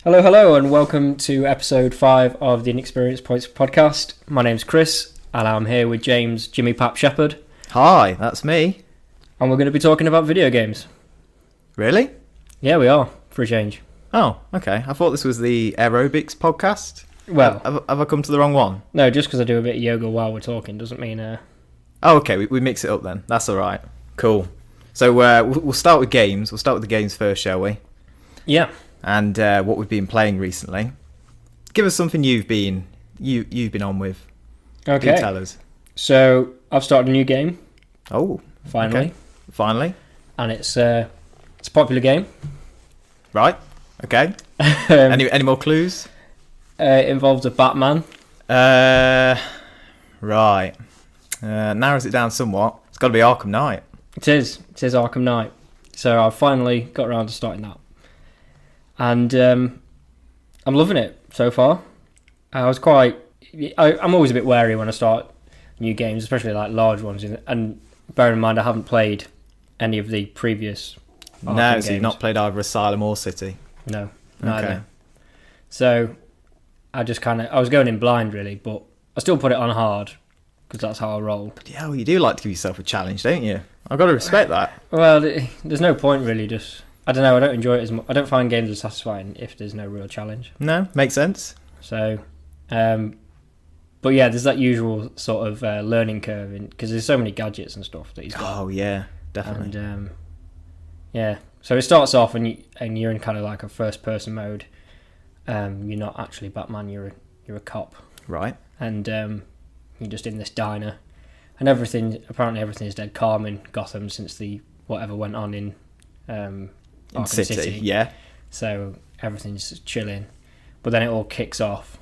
Hello, hello, and welcome to episode 5 of the Inexperience Points podcast. My name's Chris, and I'm here with James Jimmy Pap Shepherd. Hi, that's me. And we're going to be talking about video games. Really? Yeah, we are, for a change. Oh, okay. I thought this was the aerobics podcast. Well, Have I come to the wrong one? no, just because I do a bit of yoga while we're talking doesn't mean... Oh, okay. We mix it up then. That's all right. Cool. So we'll start with games. We'll start with the games first, shall we? Yeah. And what we've been playing recently. Give us something you've been on with. Okay. Do tell us. So, I've started a new game. Oh. Finally. Okay. Finally. And it's a popular game. Right. Okay. Any more clues? It involves a Batman. Right. Narrows it down somewhat. It's got to be Arkham Knight. It is Arkham Knight. So I finally got around to starting that. And I'm loving it so far. I'm always a bit wary when I start new games, especially like large ones. And bear in mind, I haven't played any of the previous Arkham games. So you've not played either Asylum or City? No, neither. Okay. So I was going in blind really, but I still put it on hard because that's how I roll. But yeah, well, you do like to give yourself a challenge, don't you? I've got to respect that. Well, there's no point really. Just I don't know. I don't enjoy it as much. I don't find games as satisfying if there's no real challenge. No, makes sense. So, but yeah, there's that usual sort of learning curve because there's so many gadgets and stuff that he's got. Oh yeah, definitely. And yeah, so it starts off and you're in kind of like a first person mode. You're not actually Batman. You're a cop. Right. And you're just in this diner, and apparently everything is dead calm in Gotham since whatever went on in Arkham City. Yeah. So everything's chilling, but then it all kicks off,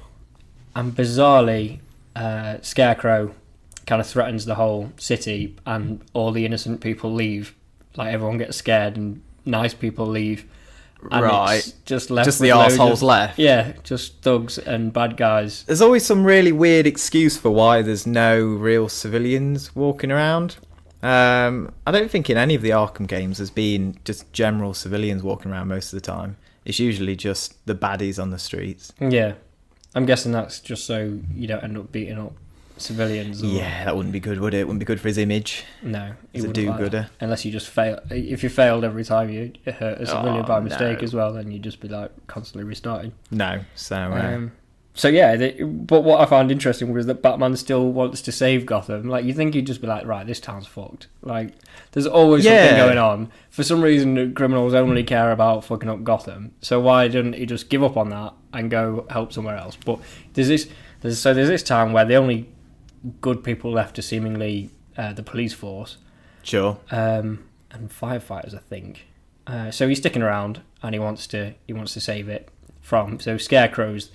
and bizarrely, Scarecrow kind of threatens the whole city, and all the innocent people leave. Like everyone gets scared, and nice people leave. And right. It's just left. Just the arseholes left. Yeah, just thugs and bad guys. There's always some really weird excuse for why there's no real civilians walking around. I don't think in any of the Arkham games there's been just general civilians walking around most of the time. It's usually just the baddies on the streets. Yeah. I'm guessing that's just so you don't end up beating up civilians. Yeah, that wouldn't be good, would it? Wouldn't be good for his image. No. He's a do-gooder. Unless you just fail. If you failed every time you hurt a civilian by mistake no. as well, then you'd just be like constantly restarting. No, so... So yeah, but what I found interesting was that Batman still wants to save Gotham. Like, you think he'd just be like, right, this town's fucked. Like, there's always something going on. For some reason, criminals only care about fucking up Gotham. So why didn't he just give up on that and go help somewhere else? But there's this town where the only good people left are seemingly the police force. Sure. And firefighters, I think. So he's sticking around and he wants to save it from. So Scarecrow's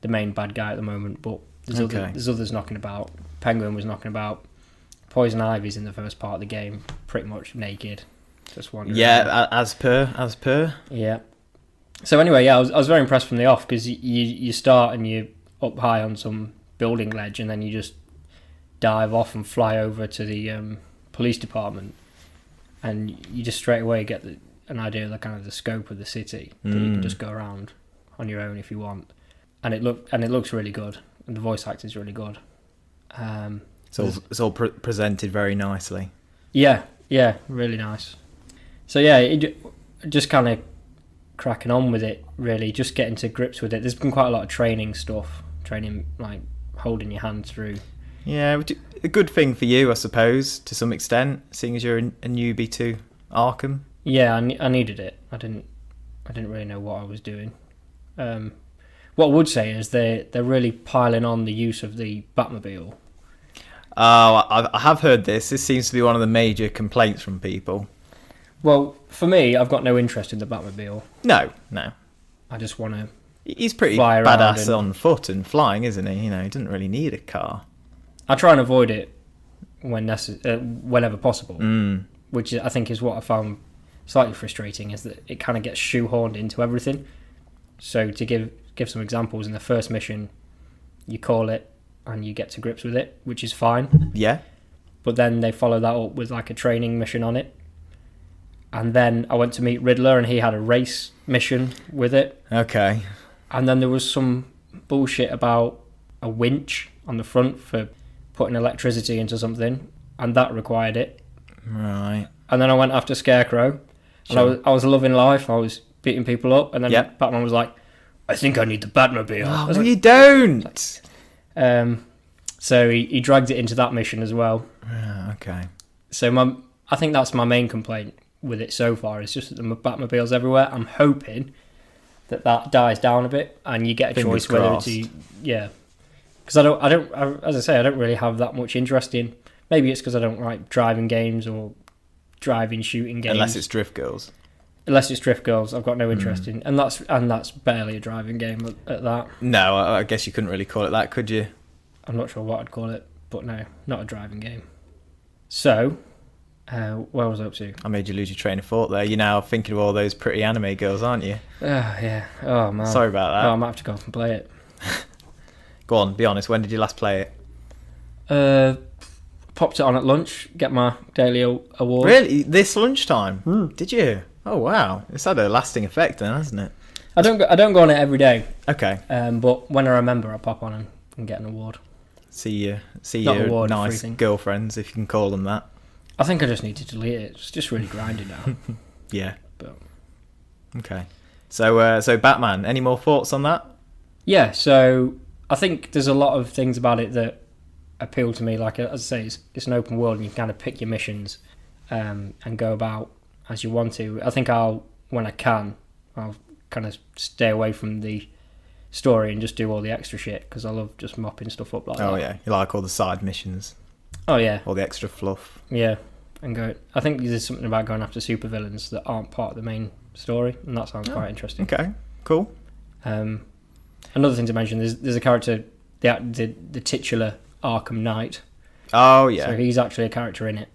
the main bad guy at the moment, but there's others knocking about. Penguin was knocking about. Poison Ivy's in the first part of the game, pretty much naked, just wandering. Yeah, as per. Yeah. So anyway, yeah, I was very impressed from the off because you start and you're up high on some building ledge, and then you just dive off and fly over to the police department, and you just straight away get an idea of the kind of the scope of the city that you can just go around on your own if you want. And it looks really good, and the voice acting is really good. It's all presented very nicely. Yeah, really nice. So yeah, just kind of cracking on with it, really, just getting to grips with it. There's been quite a lot of training like holding your hand through. Yeah, a good thing for you, I suppose, to some extent, seeing as you're a newbie to Arkham. Yeah, I needed it. I didn't really know what I was doing. What I would say is they're really piling on the use of the Batmobile. Oh, I have heard this. This seems to be one of the major complaints from people. Well, for me, I've got no interest in the Batmobile. No. I just want to. He's pretty badass on foot and flying, isn't he? You know, he doesn't really need a car. I try and avoid it whenever possible, which I think is what I found slightly frustrating, is that it kind of gets shoehorned into everything. So to give some examples, in the first mission, you call it and you get to grips with it, which is fine. Yeah. But then they follow that up with like a training mission on it. And then I went to meet Riddler and he had a race mission with it. Okay. and then there was some bullshit about a winch on the front for putting electricity into something, and that required it. Right. And then I went after Scarecrow, and I was loving life. I was beating people up, and then Batman was like, "I think I need the Batmobile." Oh, like, you don't. So he dragged it into that mission as well. Okay. So I think that's my main complaint with it so far. It's just that the Batmobile's everywhere. I'm hoping that dies down a bit, and you get a choice whether to because I don't as I say, I don't really have that much interest in. Maybe it's because I don't like driving games or driving shooting games. Unless it's Drift Girls. I've got no interest in, and that's barely a driving game at that. No, I guess you couldn't really call it that, could you? I'm not sure what I'd call it, but no, not a driving game. So, where was I up to? I made you lose your train of thought there. You're now thinking of all those pretty anime girls, aren't you? Yeah. Oh man. Sorry about that. Oh, I might have to go off and play it. Go on, be honest. When did you last play it? Popped it on at lunch. Get my daily award. Really? This lunchtime? Did you? Oh wow! It's had a lasting effect then, hasn't it? I don't go on it every day. Okay. But when I remember, I pop on and get an award. See your award, nice girlfriends, if you can call them that. I think I just need to delete it. It's just really grinding now. Yeah. But okay. So Batman. Any more thoughts on that? Yeah. So I think there's a lot of things about it that appeal to me. Like as I say, it's an open world, and you can kind of pick your missions and go about as you want to. I think when I can, I'll kind of stay away from the story and just do all the extra shit, because I love just mopping stuff up like that. Oh yeah, you like all the side missions. Oh yeah. All the extra fluff. Yeah. And I think there's something about going after supervillains that aren't part of the main story, and that sounds quite interesting. Okay, cool. Another thing to mention, there's a character, the titular Arkham Knight. Oh yeah. So he's actually a character in it.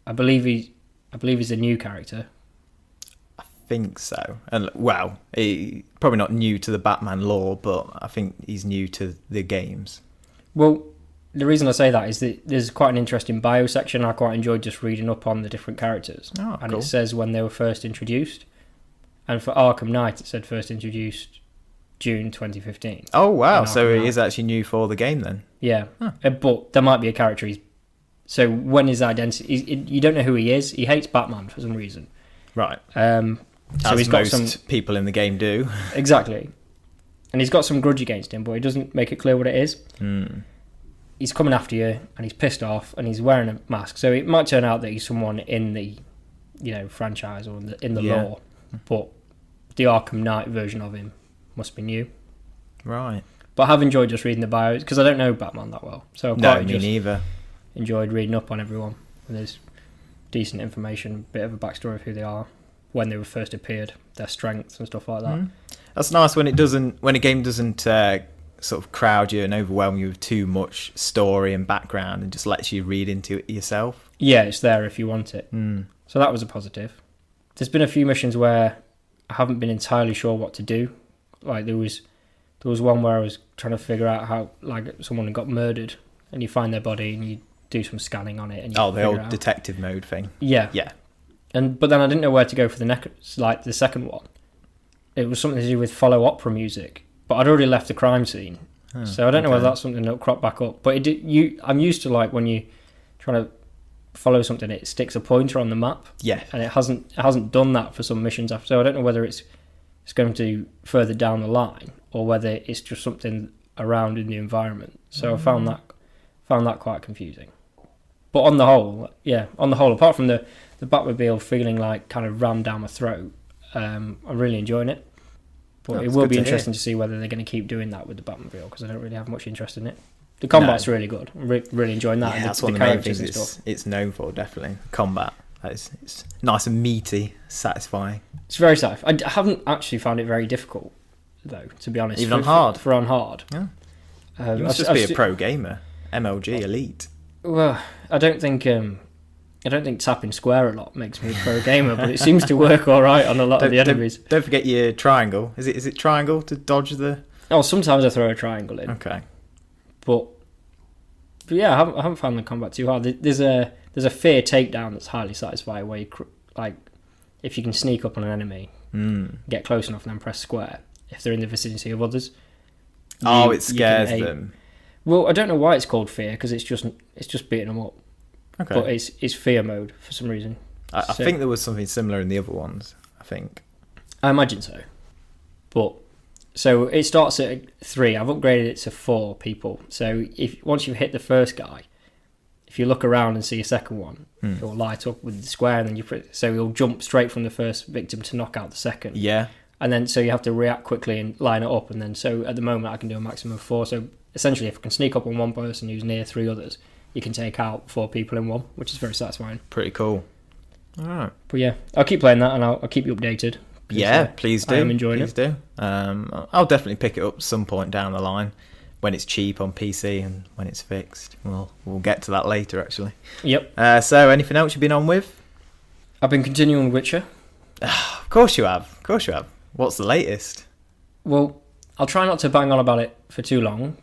I believe he's a new character. I think so. And well, he probably not new to the Batman lore, but I think he's new to the games. Well, the reason I say that is that there's quite an interesting bio section. I quite enjoyed just reading up on the different characters. Oh, and cool. It says when they were first introduced. And for Arkham Knight, it said first introduced June 2015. Oh wow! So he is actually new for the game then. Yeah, but there might be a character. So when his identity, you don't know who he is. He hates Batman for some reason. Right. So as he's got most people in the game do. Exactly. And he's got some grudge against him, but he doesn't make it clear what it is. He's coming after you, and he's pissed off, and he's wearing a mask. So it might turn out that he's someone in the, franchise or in the lore. But the Arkham Knight version of him must be new. Right. But I have enjoyed just reading the bios, because I don't know Batman that well. So I've No, me neither. Enjoyed reading up on everyone. And there's decent information, bit of a backstory of who they are, when they were first appeared, their strengths and stuff like that. That's nice when a game doesn't sort of crowd you and overwhelm you with too much story and background, and just lets you read into it yourself. Yeah, it's there if you want it. So that was a positive. There's been a few missions where I haven't been entirely sure what to do. Like there was one where I was trying to figure out how, like, someone had got murdered, and you find their body and you do some scanning on it. And you the old detective mode thing. Yeah. But then I didn't know where to go for the second one. It was something to do with follow opera music, but I'd already left the crime scene, so I don't know whether that's something that'll crop back up. But I'm used to, like, when you try to follow something, it sticks a pointer on the map. Yeah. And it hasn't done that for some missions after. So I don't know whether it's going to further down the line, or whether it's just something around in the environment. So I found that quite confusing. But on the whole, apart from the Batmobile feeling like kind of rammed down my throat, I'm really enjoying it. But it will be interesting to see whether they're going to keep doing that with the Batmobile, because I don't really have much interest in it. The combat's really good. I'm really enjoying that. Yeah, and that's one of the main things it's known for, definitely. Combat. It's nice and meaty, satisfying. It's very safe. I haven't actually found it very difficult, though, to be honest. Even on hard? For on hard. Yeah. You must just be a pro gamer. MLG Elite. Well, I don't think tapping square a lot makes me a pro gamer, but it seems to work all right on a lot of the enemies. Don't forget your triangle. Is it triangle to dodge the... Oh, sometimes I throw a triangle in. Okay. But yeah, I haven't found the combat too hard. There's a fear takedown that's highly satisfying, where you, like, if you can sneak up on an enemy, get close enough and then press square, if they're in the vicinity of others. It scares them. Well, I don't know why it's called fear, because it's just beating them up. Okay. But it's fear mode for some reason. I think there was something similar in the other ones. I imagine so. But so it starts at 3. I've upgraded it to 4 people. So once you've hit the first guy, if you look around and see a second one, it will light up with the square, and then so you'll jump straight from the first victim to knock out the second. Yeah. And then so you have to react quickly and line it up, and then so at the moment I can do a maximum of 4. So essentially, if I can sneak up on one person who's near 3 others, you can take out 4 people in one, which is very satisfying. Pretty cool. All right. But yeah, I'll keep playing that, and I'll keep you updated. Yeah, please do. I am enjoying it. Please do. I'll definitely pick it up some point down the line when it's cheap on PC and when it's fixed. We'll get to that later, actually. Yep. So, anything else you've been on with? I've been continuing Witcher. Of course you have. What's the latest? Well, I'll try not to bang on about it for too long,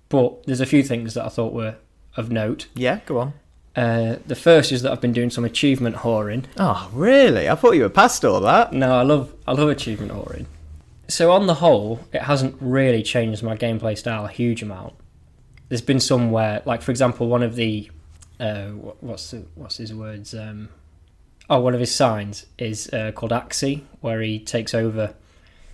but there's a few things that I thought were of note. Yeah, go on. The first is that I've been doing some achievement whoring. Oh, really? I thought you were past all that. No, I love achievement whoring. So on the whole, it hasn't really changed my gameplay style a huge amount. There's been some where, like for example, one of the what's his words? One of his signs is called Axie, where he takes over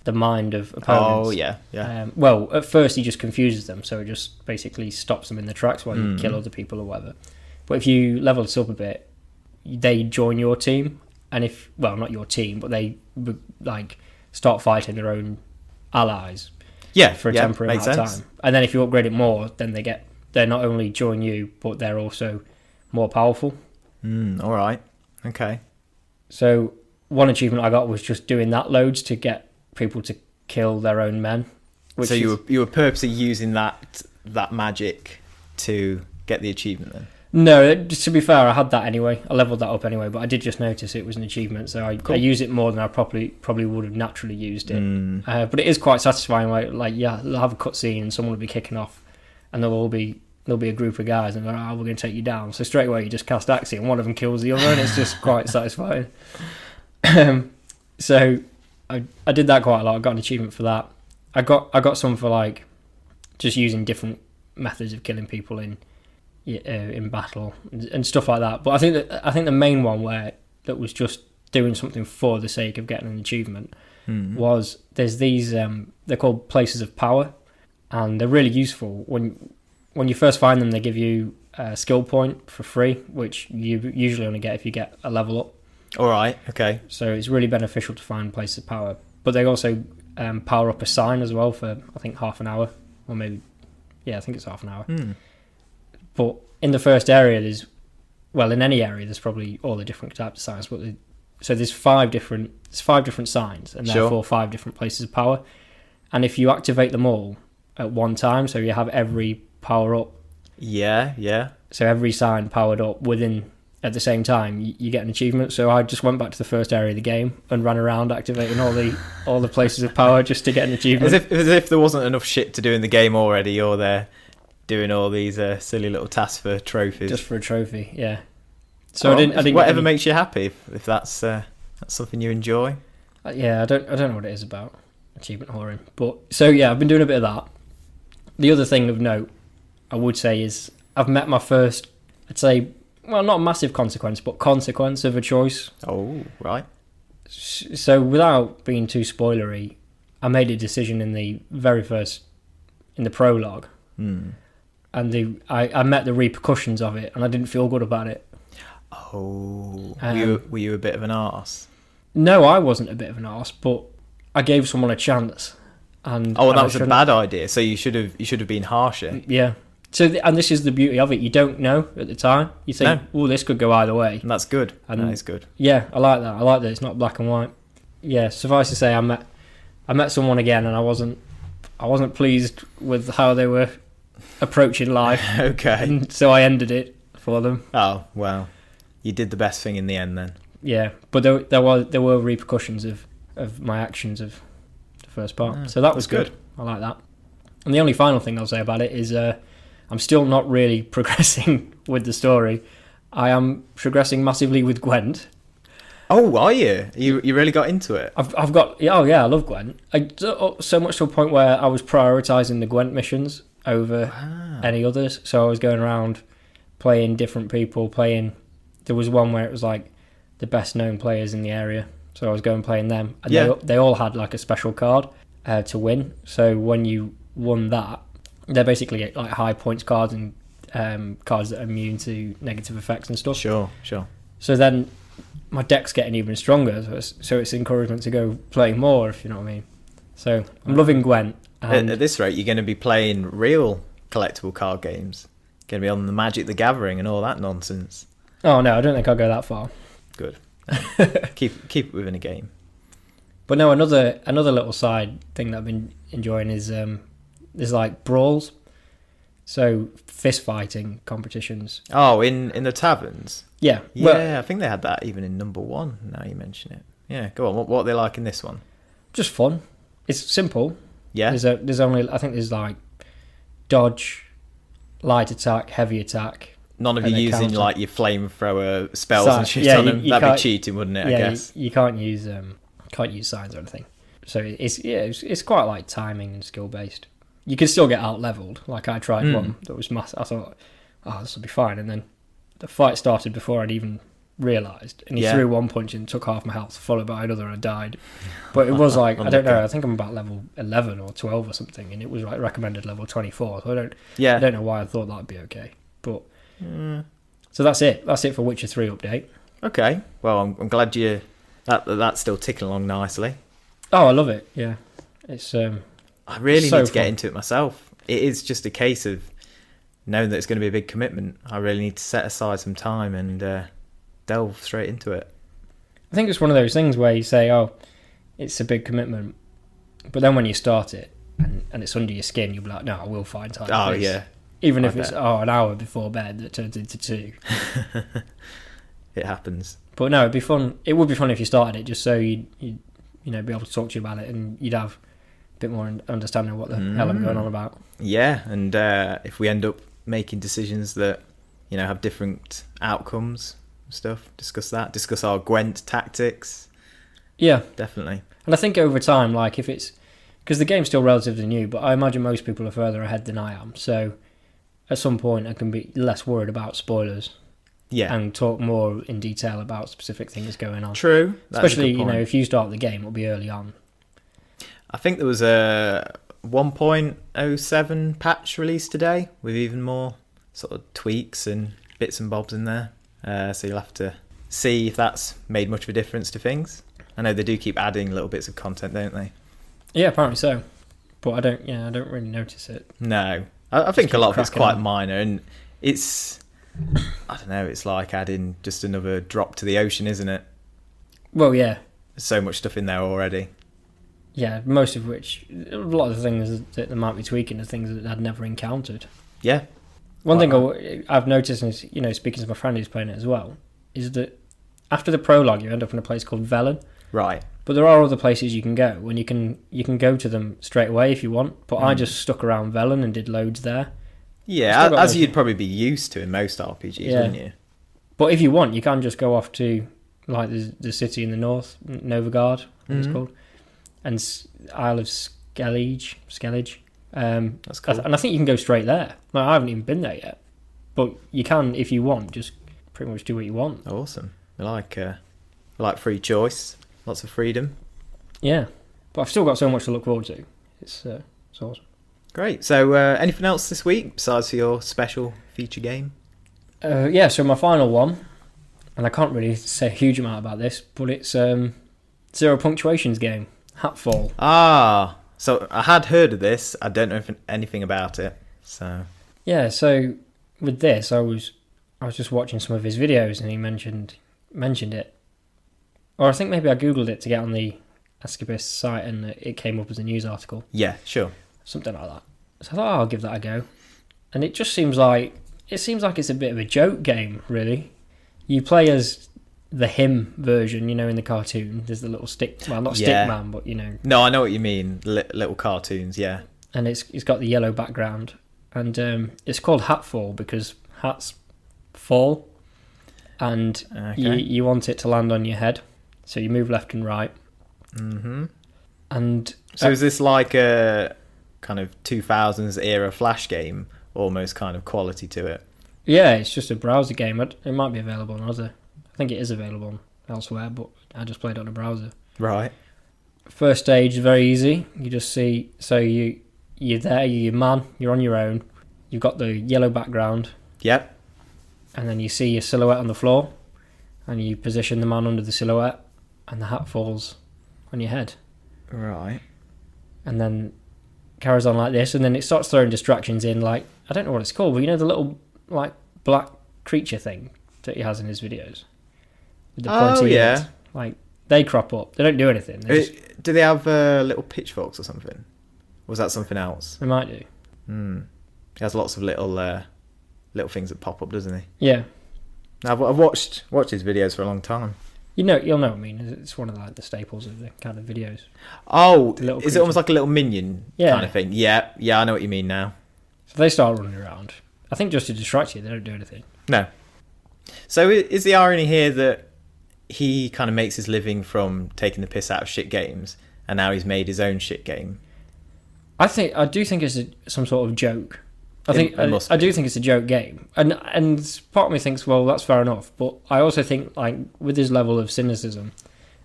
the mind of opponents. Oh, yeah. Well, at first he just confuses them, so it just basically stops them in the tracks while you kill other people or whatever. But if you level this up a bit, they join your team, and not your team, but they start fighting their own allies. Yeah, for a temporary amount of time. And then if you upgrade it more, then they not only join you, but they're also more powerful. All right. Okay. So one achievement I got was just doing that loads to get people to kill their own men. So you were purposely using that magic to get the achievement then? No, to be fair, I had that anyway. I leveled that up anyway, but I did just notice it was an achievement, so I use it more than I probably would have naturally used it. But it is quite satisfying. They'll have a cutscene and someone will be kicking off, and there'll be a group of guys, and they're like, we're going to take you down. So straight away you just cast Axie, and one of them kills the other, and it's just quite satisfying. So I did that quite a lot. I got an achievement for that. I got some for just using different methods of killing people in battle and stuff like that. But I think the main one that was just doing something for the sake of getting an achievement was there's these they're called places of power, and they're really useful. When you first find them, they give you a skill point for free, which you usually only get if you get a level up. All right, okay. So it's really beneficial to find places of power. But they also power up a sign as well for I think half an hour, or maybe I think it's half an hour. But in the first area, in any area, there's probably all the different types of signs. But there's 5 different signs, and therefore 5 different places of power. And if you activate them all at one time, so you have every power up. Yeah. So every sign powered up at the same time, you get an achievement. So I just went back to the first area of the game and ran around activating all the places of power just to get an achievement. As if there wasn't enough shit to do in the game already. You're there doing all these silly little tasks for trophies. Just for a trophy, yeah. So I didn't whatever makes you happy, if that's something you enjoy. Yeah, I don't know what it is about achievement whoring, but so yeah, I've been doing a bit of that. The other thing of note, I would say, is I've met my first, I'd say, well, not a massive consequence, but consequence of a choice. Oh, right. So without being too spoilery, I made a decision in the prologue. And I met the repercussions of it, and I didn't feel good about it. Oh, were you a bit of an arse? No, I wasn't a bit of an arse, but I gave someone a chance. And that was a bad idea. So you should have been harsher. Yeah. So and this is the beauty of it. You don't know at the time. You think, oh, this could go either way. And that's good. That is good. Yeah, I like that. I like that it's not black and white. Yeah. Suffice to say, I met someone again, and I wasn't pleased with how they were approaching life. Okay. And so I ended it for them. Oh, well. You did the best thing in the end then. Yeah, but there were repercussions of my actions of the first part. So that was good. I like that. And the only final thing I'll say about it is I'm still not really progressing with the story. I am progressing massively with Gwent. Oh, are you? You really got into it? I've got oh yeah, I love Gwent. So much to a point where I was prioritising the Gwent missions over any others. So I was going around playing different people. There was one where it was like the best known players in the area. So I was going playing them, and they all had like a special card to win. So when you won that, they're basically like high points cards and cards that are immune to negative effects and stuff. Sure. So then my deck's getting even stronger, so it's encouragement to go play more, if you know what I mean. So I'm loving Gwent. At this rate, you're going to be playing real collectible card games. Going to be on the Magic the Gathering and all that nonsense. Oh no, I don't think I'll go that far. Good. keep it within a game. But no, another little side thing that I've been enjoying is there's like brawls, so fist fighting competitions. Oh, in the taverns. Yeah, I think they had that even in number 1. Now you mention it. Yeah, go on. What are they like in this one? Just fun. It's simple. Yeah. There's only I think there's like dodge, light attack, heavy attack. None of you using counter. like your flamethrower spells and shit on them. That'd be cheating, wouldn't it? I guess. You can't use signs or anything. So it's quite like timing and skill based. You can still get out leveled. Like I tried one that was massive. I thought, this will be fine, and then the fight started before I'd even realised, and he threw one punch and took half my health, followed by another, and I died. But it was like I don't know. I think I'm about level 11 or 12 or something, and it was like recommended level 24. So I don't know why I thought that'd be okay, but. So that's it. That's it for Witcher 3 update. Okay. Well, I'm glad that's still ticking along nicely. Oh, I love it. Yeah, it's. I really so need to get fun. into it myself. It is just a case of knowing that it's going to be a big commitment. I really need to set aside some time and delve straight into it. I think it's one of those things where you say, "Oh, it's a big commitment," but then when you start it and it's under your skin, you'll be like, "No, I will find time." Oh for this. yeah. Even if it's an hour before bed that turns into 2. It happens. But no, it'd be fun. It would be fun if you started it, just so you'd be able to talk to you about it, and you'd have a bit more understanding of what the hell I'm going on about. Yeah, and if we end up making decisions that have different outcomes and stuff, discuss that. Discuss our Gwent tactics. Yeah, definitely. And I think over time, like if it's because the game's still relatively new, but I imagine most people are further ahead than I am, so. At some point, I can be less worried about spoilers, and talk more in detail about specific things going on. True, especially if you start the game, it'll be early on. I think there was a 1.07 patch released today with even more sort of tweaks and bits and bobs in there. So you'll have to see if that's made much of a difference to things. I know they do keep adding little bits of content, don't they? Yeah, apparently so. But I don't really notice it. No. I think a lot of it's quite minor, and it's, I don't know, it's like adding just another drop to the ocean, isn't it? Well, yeah. There's so much stuff in there already. Yeah, most of which, a lot of the things that they might be tweaking are things that I'd never encountered. Yeah. One thing I've noticed, is, speaking to my friend who's playing it as well, is that after the prologue, you end up in a place called Velen. Right. But there are other places you can go, and you can go to them straight away if you want. But I just stuck around Velen and did loads there. Yeah, as you'd probably be used to in most RPGs, wouldn't you? But if you want, you can just go off to like the city in the north, Novagard, it's called, and Isle of Skellige. That's cool. And I think you can go straight there. Like, I haven't even been there yet, but you can if you want. Just pretty much do what you want. Awesome. I like free choice. Lots of freedom. Yeah. But I've still got so much to look forward to. It's awesome. Great. So anything else this week besides your special feature game? So my final one, and I can't really say a huge amount about this, but it's Zero Punctuation's game, Hatfall. Ah, so I had heard of this. I don't know anything about it. So yeah, so with this, I was just watching some of his videos, and he mentioned it. Or I think maybe I googled it to get on the Escapist site, and it came up as a news article. Yeah, sure. Something like that. So I thought, I'll give that a go. And it just seems like it's a bit of a joke game, really. You play as the him version, in the cartoon. There's the little stick, well, not stick man, but No, I know what you mean. Little cartoons, yeah. And it's got the yellow background, and it's called Hatfall because hats fall, and you want it to land on your head. So you move left and right. Mm-hmm. And so is this like a kind of 2000s era Flash game, almost kind of quality to it? Yeah, it's just a browser game. It might be available on other. I think it is available elsewhere, but I just played it on a browser. Right. First stage is very easy. You just see, so you're there, you're your man, you're on your own. You've got the yellow background. Yep. And then you see your silhouette on the floor, and you position the man under the silhouette, and the hat falls on your head. Right. And then carries on like this, and then it starts throwing distractions in, like, I don't know what it's called, but you know the little, like, black creature thing that he has in his videos? With the pointy ears? Like, they crop up. They don't do anything. Do they have little pitchforks or something? Or was that something else? They might do. He has lots of little things that pop up, doesn't he? Yeah. I've watched his videos for a long time. You'll know what I mean. It's one of like the staples of the kind of videos. Oh, is it almost like a little minion kind of thing? Yeah, I know what you mean now. So they start running around. I think just to distract you, they don't do anything. No. So is the irony here that he kind of makes his living from taking the piss out of shit games, and now he's made his own shit game? I do think it's some sort of joke. I do think it's a joke game, and part of me thinks, well, that's fair enough. But I also think, like, with his level of cynicism,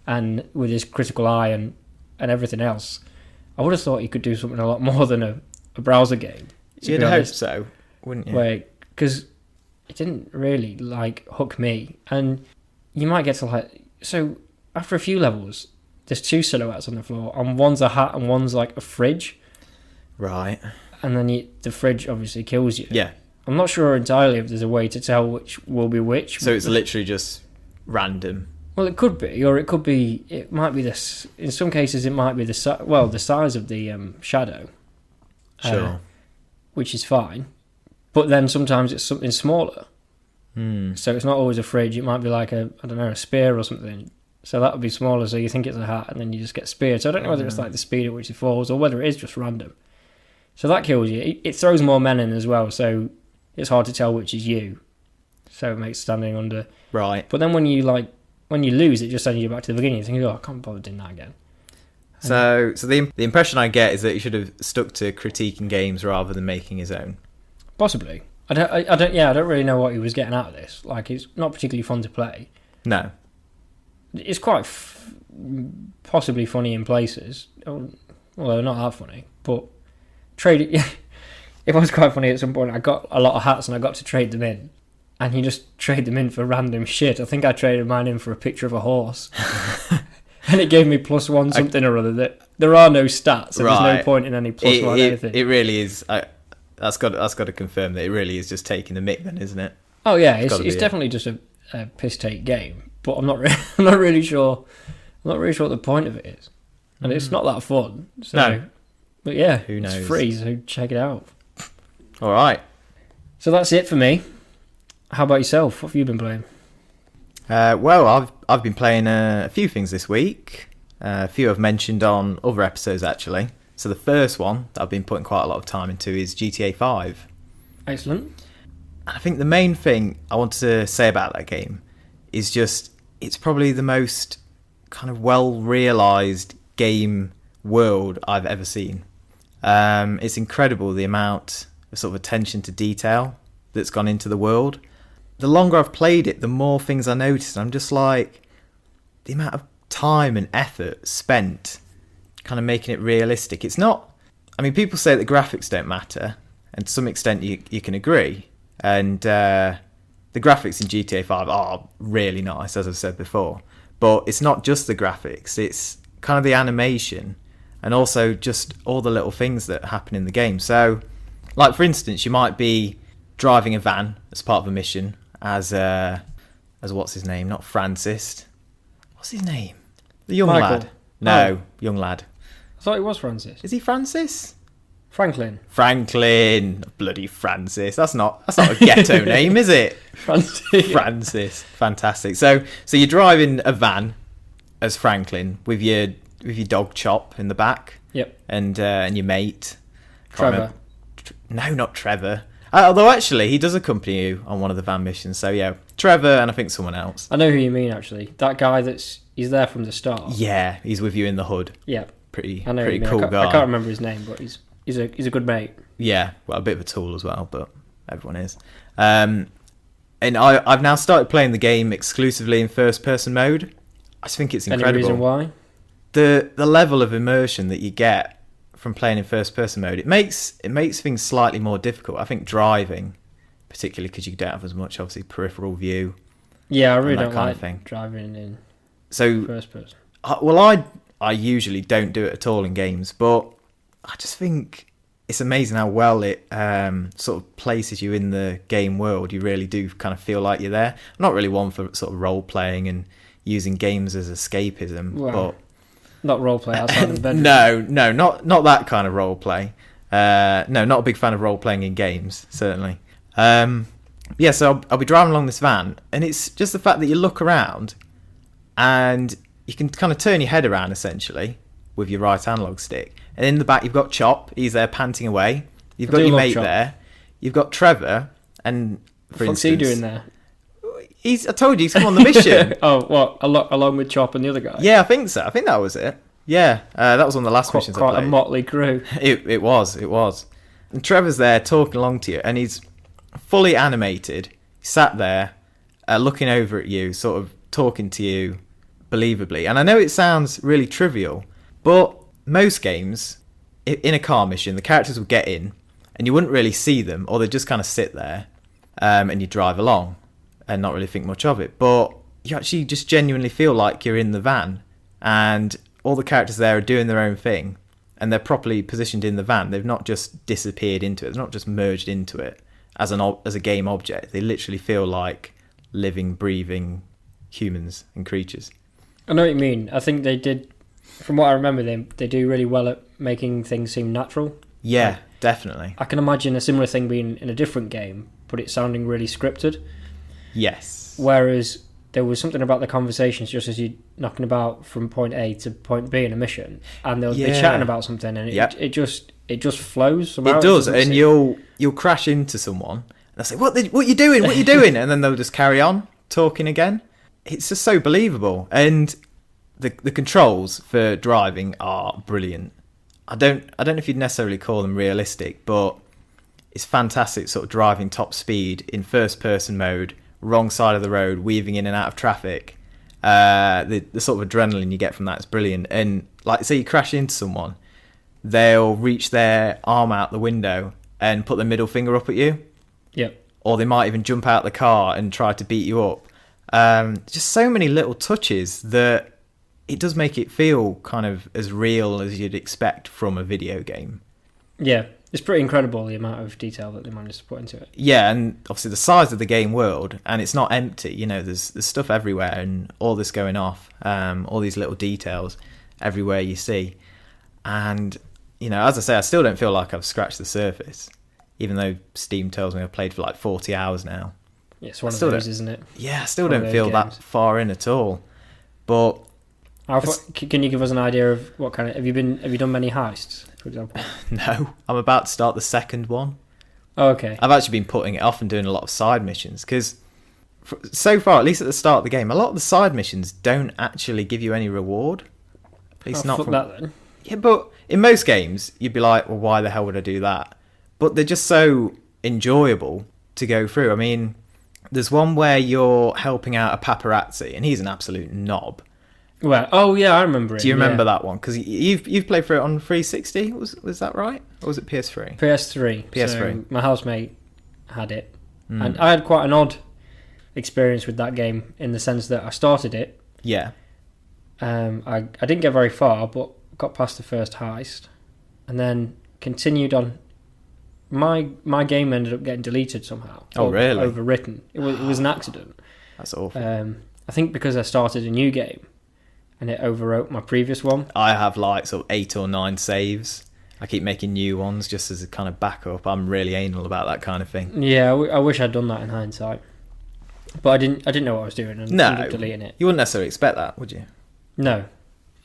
and with his critical eye and everything else, I would have thought he could do something a lot more than a browser game. You'd hope so, wouldn't you? Because it didn't really like hook me, and you might get to like, so after a few levels, there's two silhouettes on the floor, and one's a hat and one's like a fridge. Right. And then the fridge obviously kills you. Yeah. I'm not sure entirely if there's a way to tell which will be which. So it's literally just random. Well, it could be, or it might be this. In some cases, it might be the size of the shadow. Sure. Which is fine, but then sometimes it's something smaller. So it's not always a fridge. It might be like a spear or something. So that would be smaller. So you think it's a hat, and then you just get speared. So I don't know whether it's like the speed at which it falls, or whether it is just random. So that kills you. It throws more men in as well, so it's hard to tell which is you. So it makes standing under. Right. But then when you lose, it just sends you back to the beginning. You think, oh, I can't bother doing that again. So the impression I get is that he should have stuck to critiquing games rather than making his own. Possibly. I don't really know what he was getting out of this. Like, it's not particularly fun to play. No. It's quite possibly funny in places, although not that funny. But it was quite funny at some point. I got a lot of hats and I got to trade them in, and you just trade them in for random shit. I think I traded mine in for a picture of a horse, and it gave me +1 something or other. That there are no stats, so there's no point in any +1 anything. It really is. That's got to confirm that it really is just taking the mick, then, isn't it? Oh yeah, it's definitely just a piss take game. But I'm not really sure. I'm not really sure what the point of it is, and it's not that fun. So. No. But yeah, who knows? It's free, so check it out. All right. So that's it for me. How about yourself? What have you been playing? Well, I've been playing a few things this week. A few I've mentioned on other episodes, actually. So the first one that I've been putting quite a lot of time into is GTA 5. Excellent. I think the main thing I want to say about that game is just it's probably the most kind of well-realised game world I've ever seen. It's incredible the amount of sort of attention to detail that's gone into the world. The longer I've played it, the more things I notice. I'm just like, the amount of time and effort spent kind of making it realistic. It's not, I mean, people say that the graphics don't matter, and to some extent you can agree. And the graphics in GTA 5 are really nice, as I've said before. But it's not just the graphics, it's kind of the animation, and also just all the little things that happen in the game. So, like, for instance, you might be driving a van as part of a mission as what's his name? Not Francis. What's his name? The young Michael. lad. No, young lad. I thought it was Francis. Is he Francis? Franklin. Bloody Francis. That's not a ghetto name, is it? Francis. Francis. Fantastic. So you're driving a van as Franklin with your dog Chop in the back. Yep. And your mate. Trevor. No, not Trevor. Although actually he does accompany you on one of the van missions. So yeah, Trevor and I think someone else. I know who you mean, actually. That guy he's there from the start. Yeah, he's with you in the hood. Yeah. Pretty I know pretty cool guy. I can't remember his name, but he's a good mate. Yeah, well, a bit of a tool as well, but everyone is. And I've now started playing the game exclusively in first-person mode. I just think it's incredible. Any reason why? The level of immersion that you get from playing in first-person mode, it makes things slightly more difficult. I think driving, particularly because you don't have as much, obviously, peripheral view. Yeah, I really don't like driving in first person. I usually don't do it at all in games, but I just think it's amazing how well it sort of places you in the game world. You really do kind of feel like you're there. I'm not really one for sort of role-playing and using games as escapism, but... Not role-play outside of the bedroom. No, not that kind of role-play. No, not a big fan of role-playing in games, certainly. Yeah, so I'll be driving along this van, and it's just the fact that you look around and you can kind of turn your head around, essentially, with your right analog stick. And in the back, you've got Chop. He's there panting away. You've got your mate Chop there. You've got Trevor. And for What's instance, he doing there? I told you, he's come on the mission. Oh, what? Along with Chop and the other guy? Yeah, I think so. I think that was it. Yeah, that was one of the last missions I played. Quite a motley crew. It was. And Trevor's there talking along to you, and he's fully animated, sat there, looking over at you, sort of talking to you believably. And I know it sounds really trivial, but most games, in a car mission, the characters would get in, and you wouldn't really see them, or they'd just kind of sit there, and you drive along, and not really think much of it. But you actually just genuinely feel like you're in the van, and all the characters there are doing their own thing, and they're properly positioned in the van. They've not just disappeared into it. They're not just merged into it as a game object. They literally feel like living, breathing humans and creatures. I know what you mean. I think they did, from what I remember, they do really well at making things seem natural. Yeah, definitely. I can imagine a similar thing being in a different game, but it sounding really scripted. Yes. Whereas there was something about the conversations just as you're knocking about from point A to point B in a mission, and they'll be chatting about something, and it just flows somehow. It does, and you'll crash into someone, and they'll say, what you doing? What you doing? And then they'll just carry on talking again. It's just so believable, and the controls for driving are brilliant. I don't know if you'd necessarily call them realistic, but it's fantastic sort of driving top speed in first person mode, wrong side of the road, weaving in and out of traffic. The sort of adrenaline you get from that is brilliant. And like, say you crash into someone, they'll reach their arm out the window and put their middle finger up at you. Yep. Or they might even jump out the car and try to beat you up. Just so many little touches that it does make it feel kind of as real as you'd expect from a video game. Yeah, it's pretty incredible the amount of detail that they managed to put into it. Yeah, and obviously the size of the game world, and it's not empty. You know, there's stuff everywhere, and all this going off, all these little details everywhere you see. And you know, as I say, I still don't feel like I've scratched the surface, even though Steam tells me I've played for like 40 hours now. Yeah, it's one of those, isn't it? Yeah, I still don't feel that far in at all. But can you give us an idea of what kind of have you done many heists, for example? No, I'm about to start the second one. Oh, okay. I've actually been putting it off and doing a lot of side missions because so far, at least at the start of the game, a lot of the side missions don't actually give you any reward. At least not from that then. Yeah, but in most games, you'd be like, well, why the hell would I do that? But they're just so enjoyable to go through. I mean, there's one where you're helping out a paparazzi, and he's an absolute knob. Well, oh yeah, I remember it. Do you remember that one? Because you've played through it on 360. Was that right, or was it PS3? PS3. So my housemate had it, and I had quite an odd experience with that game in the sense that I started it. Yeah. I didn't get very far, but got past the first heist, and then continued on. My game ended up getting deleted somehow. Oh, really? Overwritten. It was an accident. That's awful. I think because I started a new game, and it overwrote my previous one. I have like sort of 8 or 9 saves. I keep making new ones just as a kind of backup. I'm really anal about that kind of thing. Yeah, I wish I'd done that in hindsight, but I didn't know what I was doing, and ended up deleting it. You wouldn't necessarily expect that, would you? No,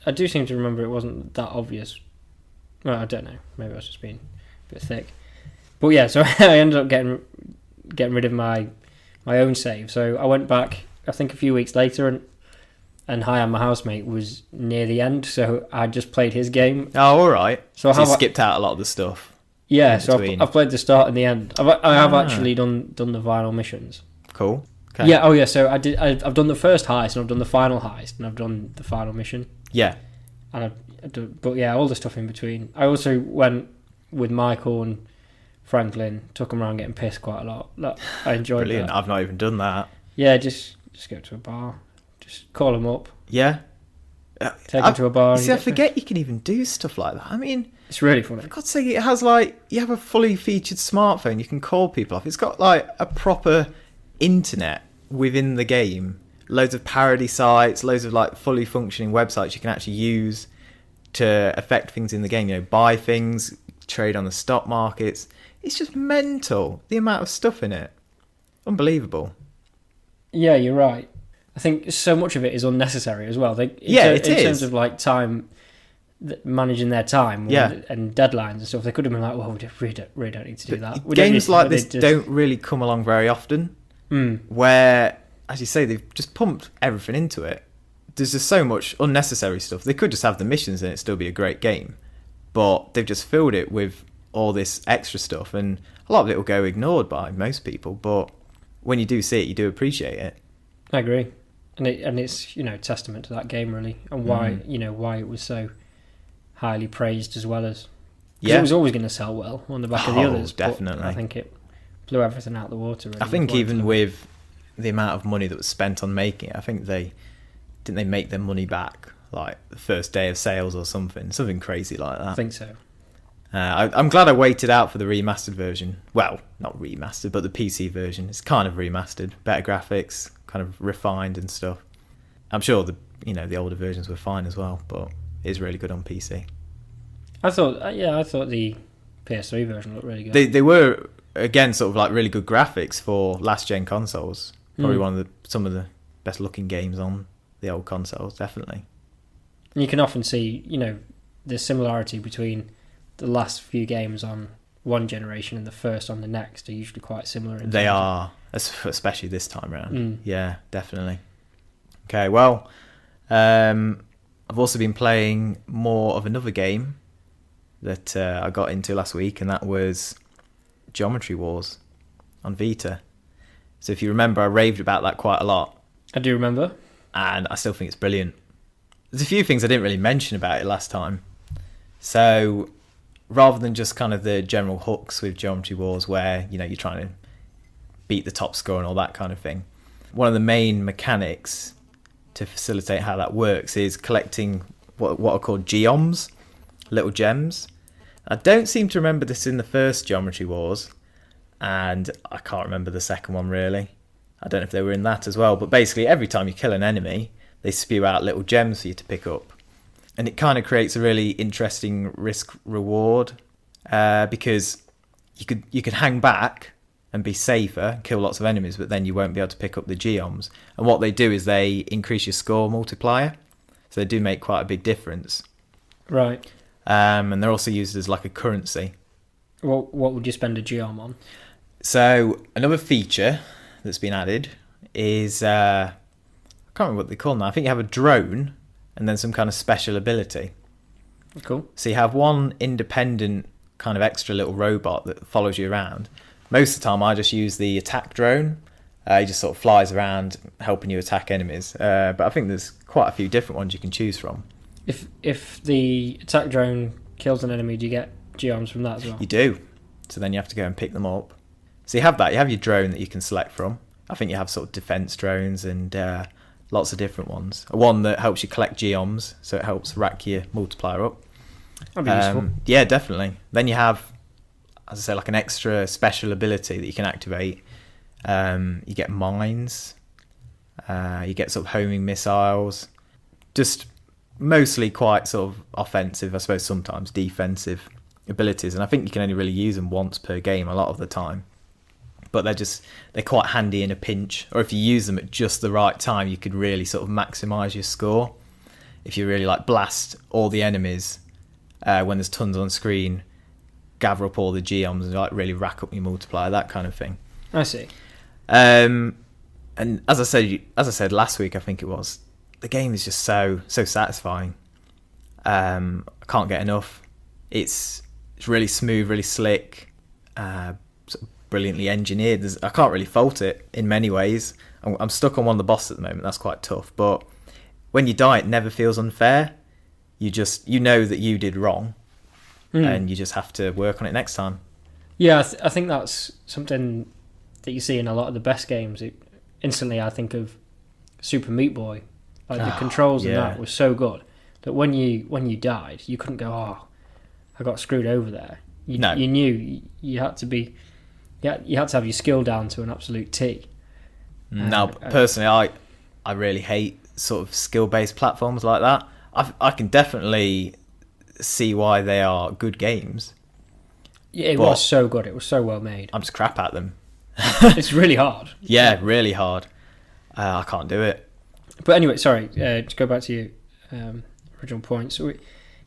I do seem to remember it wasn't that obvious. Well, I don't know. Maybe I was just being a bit thick. But yeah, so I ended up getting rid of my my own save. So I went back, I think a few weeks later, and Higham, my housemate, was near the end, so I just played his game. Oh, all right. So you skipped out a lot of the stuff. Yeah, so I've played the start and the end. I have actually done the final missions. Cool. Okay. Yeah. Oh, yeah. So I've done the first heist, and I've done the final heist, and I've done the final mission. Yeah. And but yeah, all the stuff in between. I also went with Michael and Franklin, took them around getting pissed quite a lot. I enjoyed Brilliant. that. I've not even done that. Yeah, just go to a bar, just call them up. Yeah. Take them to a bar. See, I forget you can even do stuff like that. I mean, it's really funny. For God's sake, it has like, you have a fully featured smartphone, you can call people up. It's got like a proper internet within the game. Loads of parody sites, loads of like fully functioning websites you can actually use to affect things in the game. You know, buy things, trade on the stock markets. It's just mental, the amount of stuff in it. Unbelievable. Yeah, you're right. I think so much of it is unnecessary as well. In terms of like time, managing their time and deadlines and stuff, they could have been like, well, we really don't need to do that. Games like this don't really come along very often, where, as you say, they've just pumped everything into it. There's just so much unnecessary stuff. They could just have the missions and it'd still be a great game, but they've just filled it with all this extra stuff, and a lot of it will go ignored by most people, but when you do see it, you do appreciate it. I agree. And it's testament to that game really, and why why it was so highly praised as well as it was always going to sell well on the back of the others. Definitely. But I think it blew everything out the water. Really, I think even with the amount of money that was spent on making it, I think they make their money back like the first day of sales or something crazy like that. I think so. I'm glad I waited out for the remastered version. Well, not remastered, but the PC version. It's kind of remastered, better graphics, kind of refined and stuff. I'm sure the older versions were fine as well, but it is really good on PC. I thought the PS3 version looked really good. They were, again, sort of like really good graphics for last gen consoles. Probably some of the best looking games on the old consoles, definitely. And you can often see the similarity between the last few games on one generation and the first on the next are usually quite similar. They are, especially this time around. Yeah, definitely. Okay, well, I've also been playing more of another game that I got into last week, and that was Geometry Wars on Vita. So if you remember, I raved about that quite a lot. I do remember. And I still think it's brilliant. There's a few things I didn't really mention about it last time. So rather than just kind of the general hooks with Geometry Wars where, you're trying to beat the top score and all that kind of thing, one of the main mechanics to facilitate how that works is collecting what are called geoms, little gems. I don't seem to remember this in the first Geometry Wars, and I can't remember the second one really. I don't know if they were in that as well, but basically every time you kill an enemy, they spew out little gems for you to pick up. And it kind of creates a really interesting risk-reward because you could hang back and be safer, kill lots of enemies, but then you won't be able to pick up the geoms. And what they do is they increase your score multiplier, so they do make quite a big difference. Right. And they're also used as like a currency. What would you spend a geom on? So another feature that's been added is I can't remember what they call them now. I think you have a drone and then some kind of special ability. Cool. So you have one independent kind of extra little robot that follows you around. Most of the time I just use the attack drone. He just sort of flies around helping you attack enemies. But I think there's quite a few different ones you can choose from. If the attack drone kills an enemy, do you get geoms from that as well? You do. So then you have to go and pick them up. So you have that. You have your drone that you can select from. I think you have sort of defense drones and lots of different ones. One that helps you collect geoms, so it helps rack your multiplier up. That'd be useful. Yeah, definitely. Then you have, as I say, like an extra special ability that you can activate. You get mines. You get sort of homing missiles. Just mostly quite sort of offensive, I suppose sometimes defensive abilities. And I think you can only really use them once per game a lot of the time. But they're quite handy in a pinch, or if you use them at just the right time, you could really sort of maximise your score. If you really like blast all the enemies when there's tons on screen, gather up all the geoms and like really rack up your multiplier, that kind of thing. I see. And as I said last week, I think it was, the game is just so satisfying. I can't get enough. It's really smooth, really slick, sort of brilliantly engineered. I can't really fault it in many ways. I'm stuck on one of the bosses at the moment. That's quite tough. But when you die, it never feels unfair. You know that you did wrong, and you just have to work on it next time. Yeah, I think that's something that you see in a lot of the best games. Instantly, I think of Super Meat Boy. Like the controls in that were so good that when you died, you couldn't go, "Oh, I got screwed over there." You knew you had to be, you had to have your skill down to an absolute T. Now, personally, I really hate sort of skill-based platforms like that. I can definitely see why they are good games. Yeah, it was so good. It was so well made. I'm just crap at them. It's really hard. Yeah, really hard. I can't do it. But anyway, sorry, to go back to your original point. So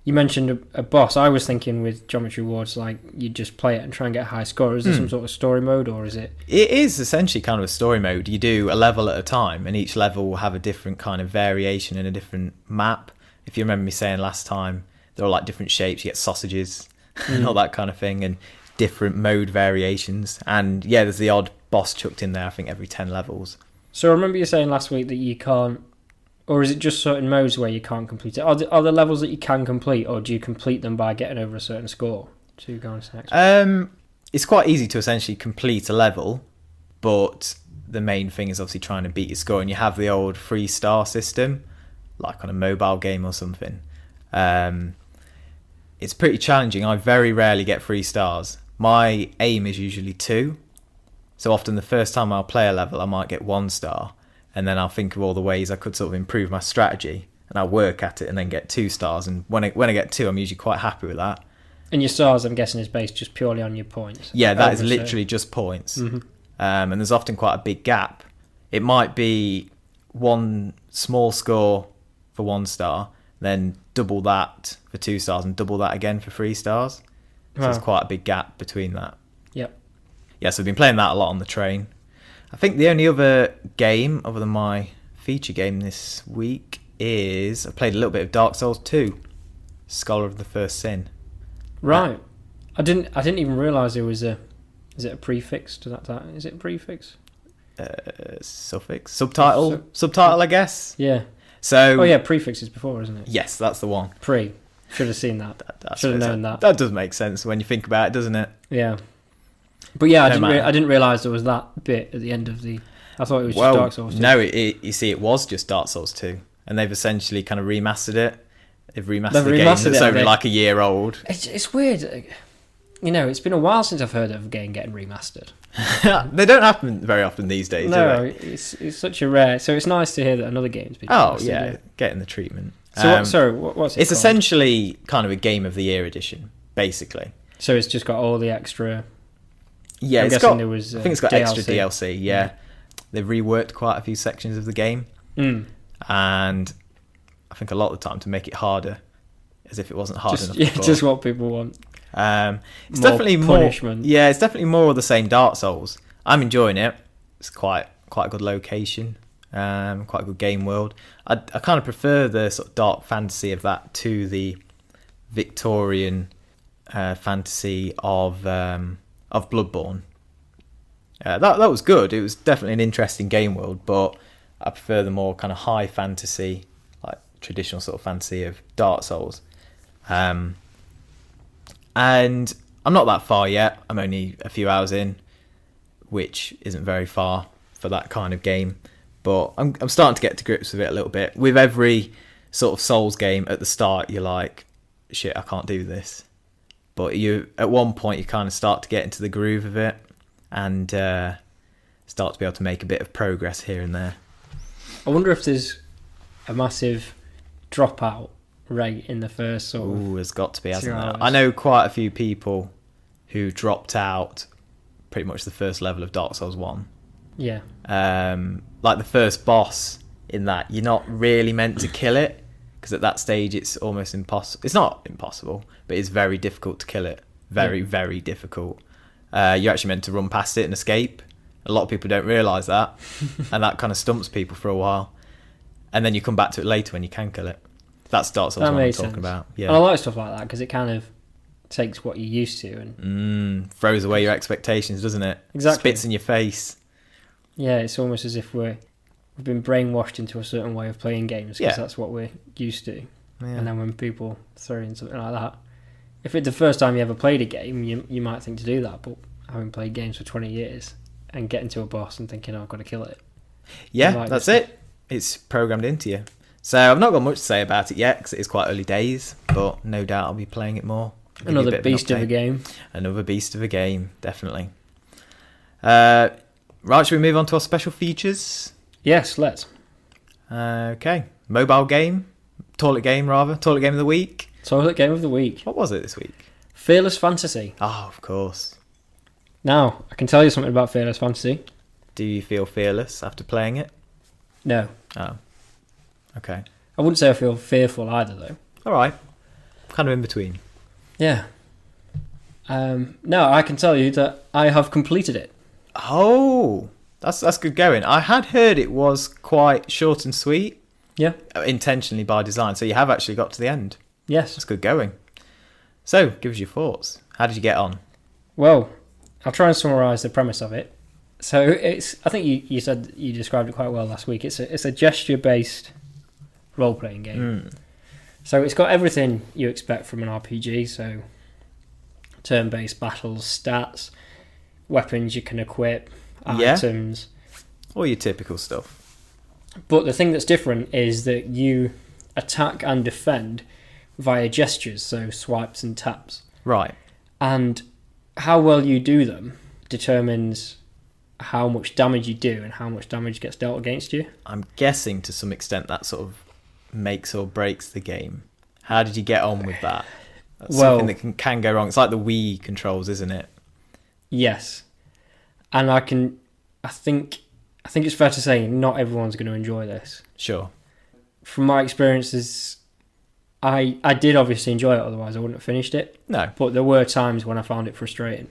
you mentioned a boss. I was thinking with Geometry Wars, like you just play it and try and get a high score. Is there some sort of story mode, or is it? It is essentially kind of a story mode. You do a level at a time, and each level will have a different kind of variation in a different map. If you remember me saying last time, they're all like different shapes. You get sausages and all that kind of thing, and different mode variations. And yeah, there's the odd boss chucked in there, I think, every 10 levels. So I remember you saying last week that you can't, or is it just certain modes where you can't complete it? Are there levels that you can complete, or do you complete them by getting over a certain score to go on to the next? It's quite easy to essentially complete a level, but the main thing is obviously trying to beat your score, and you have the old 3-star system, like on a mobile game or something. It's pretty challenging. I very rarely get 3 stars. My aim is usually 2. So often the first time I'll play a level, I might get 1 star, and then I'll think of all the ways I could sort of improve my strategy, and I'll work at it and then get 2 stars. And when I get 2, I'm usually quite happy with that. And your stars, I'm guessing, is based just purely on your points? Yeah, that is literally just points. Mm-hmm. And there's often quite a big gap. It might be 1 small score for 1 star, then double that for 2 stars, and double that again for 3 stars. So there's quite a big gap between that. Yep. Yeah, so I've been playing that a lot on the train. I think the only other game, other than my feature game this week, is I played a little bit of Dark Souls 2, Scholar of the First Sin. Right. I didn't even realise there was a... Is it a prefix to that? Is it a prefix? Suffix? Subtitle, I guess? Yeah. So... Oh yeah, prefix is before, isn't it? Yes, that's the one. Pre. Should have seen that. Should have known that. That does make sense when you think about it, doesn't it? Yeah. But yeah, I didn't realise there was that bit at the end of the... I thought it was just Dark Souls 2. No, you see, it was just Dark Souls 2. And they've essentially kind of remastered it. They've remastered the game that's only like a year old. It's weird. You know, it's been a while since I've heard of a game getting remastered. They don't happen very often these days, no, do they? It's such a rare... So it's nice to hear that another game's been remastered. Oh, yeah, getting the treatment. So what's it It's called? essentially kind of a Game of the Year edition, basically. So it's just got all the extra... Yeah, I think it's got DLC. Extra DLC, yeah. They've reworked quite a few sections of the game. And I think a lot of the time to make it harder, as if it wasn't hard enough before. Just what people want. It's definitely punishment. Yeah, it's definitely more of the same Dark Souls. I'm enjoying it. It's quite a good location, quite a good game world. I kind of prefer the sort of dark fantasy of that to the Victorian fantasy of Bloodborne. That was good. It was definitely an interesting game world, but I prefer the more kind of high fantasy, like traditional sort of fantasy of Dark Souls. And I'm not that far yet. I'm only a few hours in, which isn't very far for that kind of game. But I'm starting to get to grips with it a little bit. With every sort of Souls game at the start, you're like, shit, I can't do this. But at one point, you kind of start to get into the groove of it and start to be able to make a bit of progress here and there. I wonder if there's a massive dropout rate in the first sort of... there's got to be, hasn't there? I know quite a few people who dropped out pretty much the first level of Dark Souls 1. Yeah. Like the first boss in that, you're not really meant to kill it, because at that stage it's almost impossible. It's not impossible, but it's very difficult to kill it. Very difficult. You're actually meant to run past it and escape. A lot of people don't realise that, and that kind of stumps people for a while. And then you come back to it later when you can kill it. That starts off what I'm talking about. Yeah, and I like stuff like that because it kind of takes what you're used to and throws away your expectations, doesn't it? Exactly. Spits in your face. Yeah, it's almost as if we've been brainwashed into a certain way of playing games because that's what we're used to. Yeah. And then when people throw in something like that, if it's the first time you ever played a game, you might think to do that, but having played games for 20 years and getting to a boss and thinking, I've got to kill it. Yeah, that's it. It's programmed into you. So I've not got much to say about it yet because it is quite early days, but no doubt I'll be playing it more. Another beast of a game. Another beast of a game, definitely. Right, should we move on to our special features? Yes, let's. Okay. Mobile game. Toilet game of the week. Toilet game of the week. What was it this week? Fearless Fantasy. Oh, of course. Now, I can tell you something about Fearless Fantasy. Do you feel fearless after playing it? No. Oh. Okay. I wouldn't say I feel fearful either, though. All right. Kind of in between. Yeah. No, I can tell you that I have completed it. Oh, that's good going. I had heard it was quite short and sweet. Yeah. Intentionally by design. So you have actually got to the end. Yes. That's good going. So, give us your thoughts. How did you get on? Well, I'll try and summarise the premise of it. So I think you said you described it quite well last week. It's a gesture-based role-playing game. So it's got everything you expect from an RPG. So turn-based battles, stats, weapons you can equip, items. All your typical stuff. But the thing that's different is that you attack and defend via gestures, so swipes and taps. Right. And how well you do them determines how much damage you do and how much damage gets dealt against you. I'm guessing to some extent that sort of makes or breaks the game. How did you get on with that? That's something that can go wrong. It's like the Wii controls, isn't it? Yes. And I think it's fair to say not everyone's going to enjoy this. Sure. From my experiences, I did obviously enjoy it, otherwise I wouldn't have finished it. No. But there were times when I found it frustrating.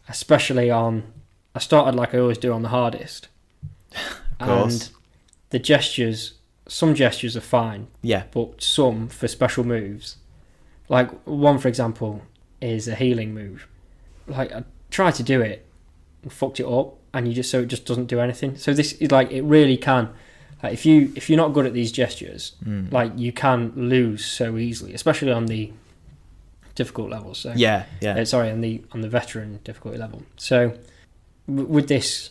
Especially I started like I always do on the hardest. Of course. And the gestures, some gestures are fine. Yeah. But some, for special moves, like one, for example, is a healing move. Like, I tried to do it and fucked it up, and it just doesn't do anything. So this is like, it really can, like, if you're not good at these gestures, like, you can lose so easily, especially on the difficult levels. So on the veteran difficulty level. So with this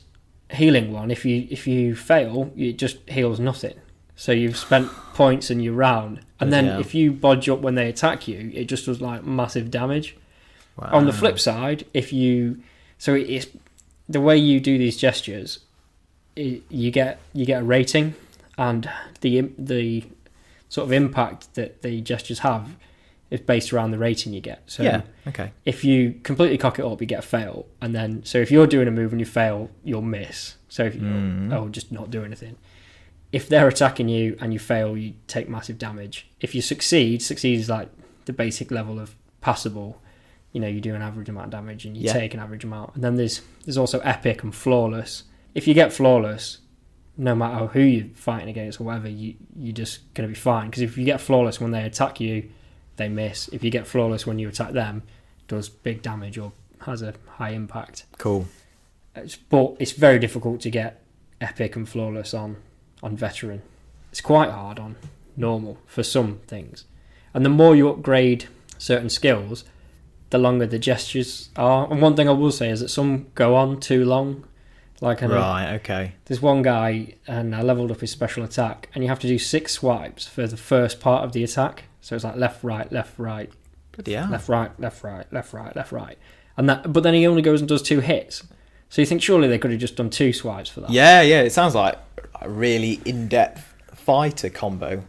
healing one, if you fail, it just heals nothing. So you've spent points in your round, and then if you bodge up when they attack you, it just does like massive damage. Wow. On the flip side, it's the way you do these gestures, you get a rating, and the sort of impact that the gestures have is based around the rating you get. So if you completely cock it up, you get a fail, and then so if you're doing a move and you fail, you'll miss. So if you just not do anything. If they're attacking you and you fail, you take massive damage. If you succeed is like the basic level of passable. You know, you do an average amount of damage and you take an average amount. And then there's also epic and flawless. If you get flawless, no matter who you're fighting against or whatever, you're just going to be fine. Because if you get flawless when they attack you, they miss. If you get flawless when you attack them, it does big damage or has a high impact. Cool. But it's very difficult to get epic and flawless on veteran. It's quite hard on normal for some things. And the more you upgrade certain skills, the longer the gestures are. And one thing I will say is that some go on too long. Like there's one guy, and I leveled up his special attack, and you have to do 6 swipes for the first part of the attack. So it's like left, right, left, right, left, right, left, right, left, right, left, right. But then he only goes and does 2 hits. So you think surely they could have just done 2 swipes for that. Yeah. It sounds like a really in-depth fighter combo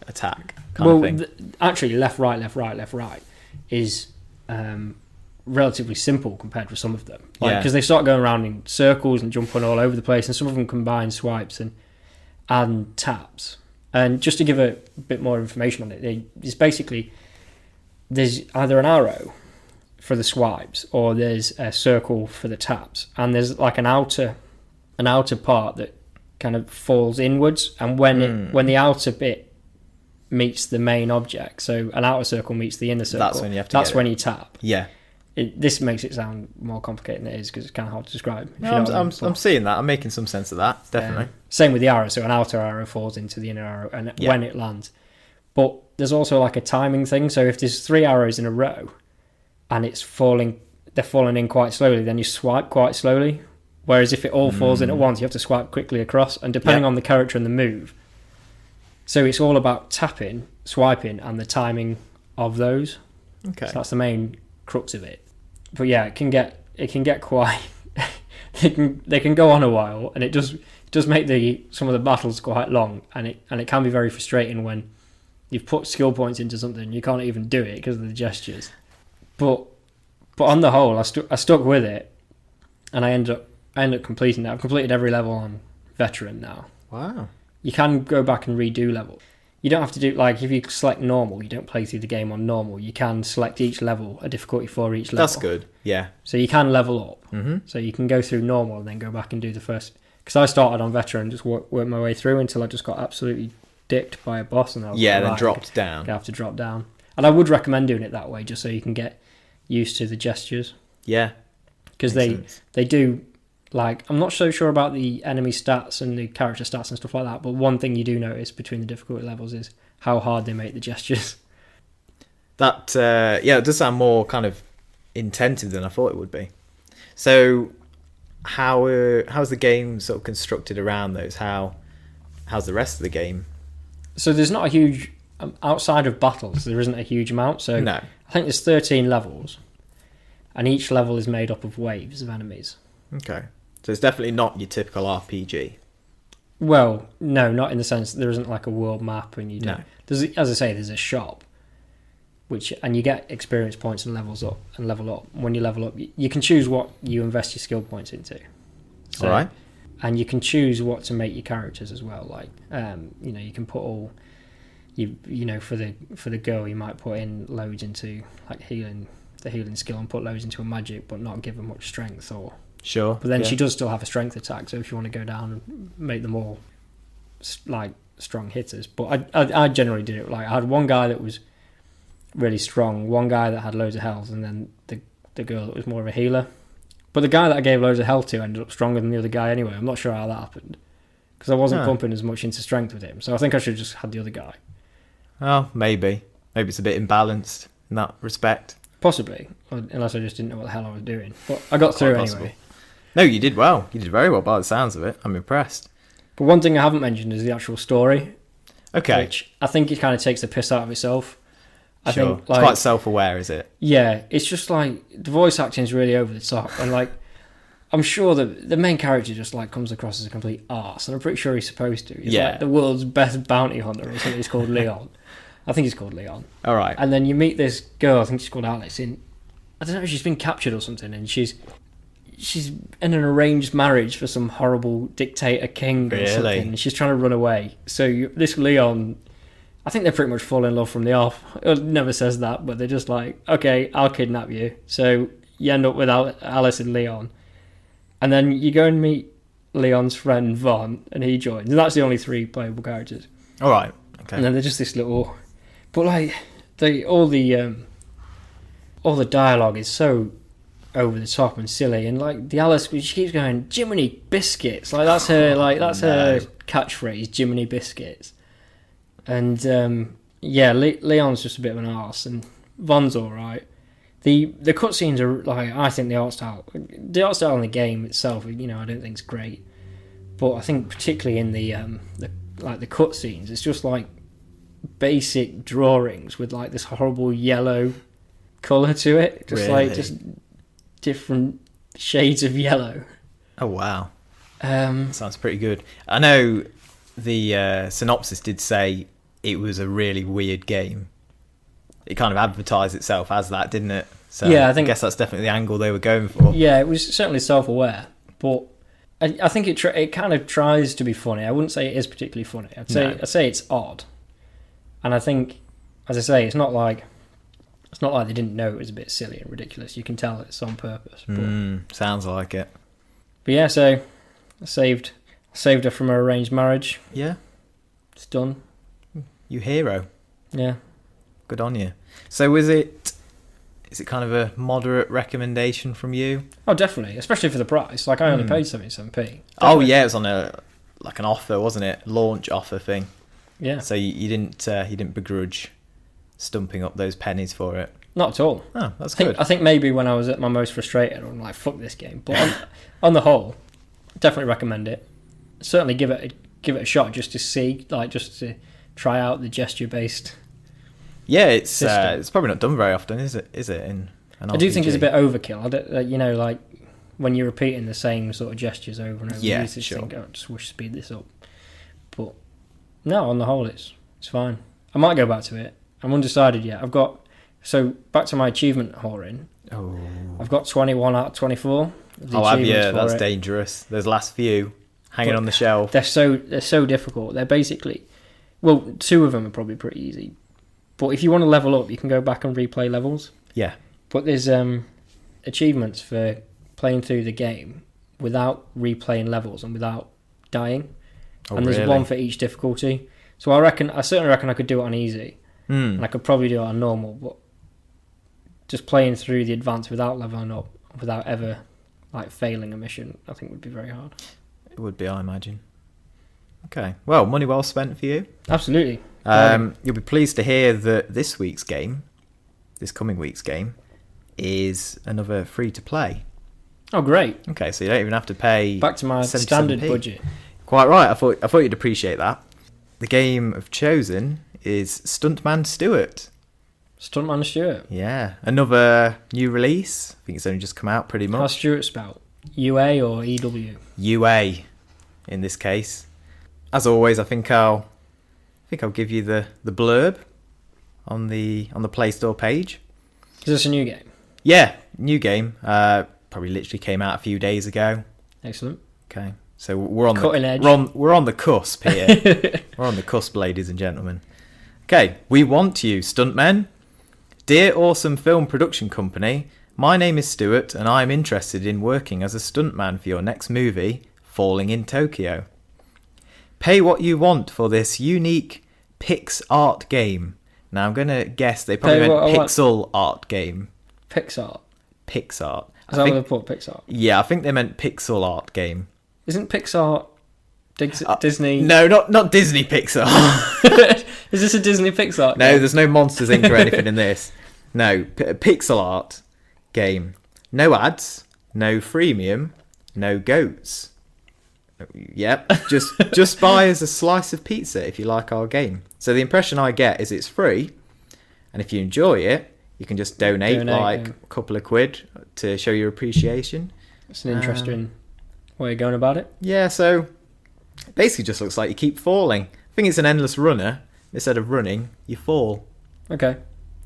attack kind of thing. Actually, left, right, left, right, left, right is relatively simple compared with some of them. Because they start going around in circles and jumping all over the place, and some of them combine swipes and taps. And just to give a bit more information on it, it's basically there's either an arrow for the swipes, or there's a circle for the taps, and there's like an outer part that kind of falls inwards, and when the outer bit meets the main object, so an outer circle meets the inner circle, that's when you have to that's when you tap. Yeah. This makes it sound more complicated than it is because it's kind of hard to describe. No, I'm seeing that. I'm making some sense of that, definitely. Same with the arrow. So an outer arrow falls into the inner arrow and when it lands. But there's also like a timing thing. So if there's 3 arrows in a row and they're falling in quite slowly, then you swipe quite slowly. Whereas if it all falls in at once, you have to swipe quickly across. And depending on the character and the move. So it's all about tapping, swiping, and the timing of those. Okay. So that's the main crux of it. But yeah, it can get quite they can go on a while, and it does make some of the battles quite long, and it can be very frustrating when you've put skill points into something and you can't even do it because of the gestures. But on the whole, I stuck with it, and I end up completing it. I've completed every level on veteran now. Wow. You can go back and redo levels. You don't have to do, like, if you select normal, you don't play through the game on normal. You can select each level, a difficulty for each level. That's good, yeah. So you can level up. Mm-hmm. So you can go through normal and then go back and do the first... Because I started on veteran and just worked my way through until I just got absolutely dicked by a boss. And I was then dropped down. I have to drop down. And I would recommend doing it that way, just so you can get used to the gestures. Yeah. Because they do... Like, I'm not so sure about the enemy stats and the character stats and stuff like that, but one thing you do notice between the difficulty levels is how hard they make the gestures. That, it does sound more kind of intensive than I thought it would be. So, how's the game sort of constructed around those? How's the rest of the game? So there's not a huge... outside of battles, there isn't a huge amount. So no. I think there's 13 levels, and each level is made up of waves of enemies. Okay. So it's definitely not your typical RPG. Well, no, not in the sense that there isn't like a world map and you don't. No. There's, as I say, there's a shop, and you get experience points and level up. When you level up, you can choose what you invest your skill points into. So, all right. And you can choose what to make your characters as well. Like, you can put all, for the girl, you might put in loads into like the healing skill, and put loads into a magic, but not give her much strength or. Sure. But then she does still have a strength attack, so if you want to go down and make them all like strong hitters. But I generally did it like I had one guy that was really strong, one guy that had loads of health, and then the girl that was more of a healer. But the guy that I gave loads of health to ended up stronger than the other guy anyway. I'm not sure how that happened because I wasn't pumping as much into strength with him. So I think I should have just had the other guy. Oh, maybe it's a bit imbalanced in that respect. Possibly, unless I just didn't know what the hell I was doing. But I got through anyway. No, you did well. You did very well by the sounds of it. I'm impressed. But one thing I haven't mentioned is the actual story. Okay. Which I think it kind of takes the piss out of itself. I think, like, it's quite self-aware, is it? Yeah, it's just like the voice acting is really over the top, and like I'm sure that the main character just like comes across as a complete arse, and I'm pretty sure he's supposed to. He's like the world's best bounty hunter or something. He's called Leon. I think he's called Leon. All right. And then you meet this girl. I think she's called Alice. I don't know. She's been captured or something, and she's in an arranged marriage for some horrible dictator king or something, and she's trying to run away. So this Leon, I think they pretty much fall in love from the off. It never says that, but they're just like, okay, I'll kidnap you. So you end up with Alice and Leon, and then you go and meet Leon's friend Vaughn, and he joins, and that's the only 3 playable characters. All right. Okay. And then they're just this little, but like all the dialogue is so over the top and silly, and like the Alice, she keeps going Jiminy Biscuits, like that's her her catchphrase, Jiminy Biscuits. And Leon's just a bit of an arse, and Von's all right. The cutscenes are like, I think the art style in the game itself, I don't think it's great, but I think particularly in the cutscenes, it's just like basic drawings with like this horrible yellow colour to it, just different shades of yellow. Oh wow. Sounds pretty good. I know the synopsis did say it was a really weird game. It kind of advertised itself as that, didn't it? So yeah, I guess that's definitely the angle they were going for. Yeah, it was certainly self-aware, but I think it kind of tries to be funny. I wouldn't say it is particularly funny. I'd say it's odd, and I think, as I say, it's not like It's not like they didn't know it was a bit silly and ridiculous. You can tell it's on purpose. Sounds like it. But yeah, so I saved her from her arranged marriage. Yeah. It's done. You hero. Yeah. Good on you. So is it kind of a moderate recommendation from you? Oh, definitely. Especially for the price. Like, I only paid 77p. Definitely. Oh, yeah, it was on an offer, wasn't it? Launch offer thing. Yeah. So you didn't begrudge stumping up those pennies for it? Not at all. Oh, that's good. I think maybe when I was at my most frustrated, I'm like, fuck this game. But on the whole, definitely recommend it. Certainly give it a shot just to see, like, just to try out the gesture-based. Yeah, it's probably not done very often, is it? In an RPG? I do think it's a bit overkill. You know, like when you're repeating the same sort of gestures over and over. Yeah, you just sure. think, just wish to speed this up. But no, on the whole, it's fine. I might go back to it. I'm undecided yet. Back to my achievement whoring. Oh. I've got 21 out of 24. That's dangerous. Those last few hanging on the shelf. They're so difficult. They're basically, well, 2 of them are probably pretty easy. But if you want to level up, you can go back and replay levels. Yeah. But there's achievements for playing through the game without replaying levels and without dying. Oh, and there's really? one for each difficulty. So I certainly reckon I could do it on easy. And I could probably do it on normal, but just playing through the advanced without leveling up, without ever like failing a mission, I think would be very hard. It would be, I imagine. Okay. Well, money well spent for you. Absolutely. You'll be pleased to hear that this coming week's game, is another free-to-play. Oh, great. Okay, so you don't even have to pay. Back to my 77p. standard budget. Quite right. I thought you'd appreciate that. The game I've chosen is Stuntman Stewart. Stuntman Stewart. Yeah, another new release. I think it's only just come out pretty much. How's Stewart spelled? UA or EW? UA, in this case. As always, I think I'll give you the blurb on the Play Store page. Is this a new game? Yeah, new game. Probably literally came out a few days ago. Excellent. Okay, so we're on Cutting edge. We're on the cusp here. We're on the cusp, ladies and gentlemen. Okay, we want you, stuntmen. Dear awesome film production company, my name is Stuart and I am interested in working as a stuntman for your next movie, Falling in Tokyo. Pay what you want for this unique Pix art game. Now I'm going to guess they probably meant pixel art game. Pixar. Pixar. Is that what they put, Pixar? Yeah, I think they meant pixel art game. Isn't Pixar Disney? No, not Disney Pixar. Is this a Disney Pixar? No, there's no Monsters Inc. or anything in this. No, pixel art game. No ads, no freemium, no goats. Yep, just buy as a slice of pizza if you like our game. So the impression I get is it's free, and if you enjoy it, you can just donate a couple of quid to show your appreciation. It's an interesting way of going about it. Yeah, so it basically just looks like you keep falling. I think it's an endless runner. Instead of running, you fall. Okay.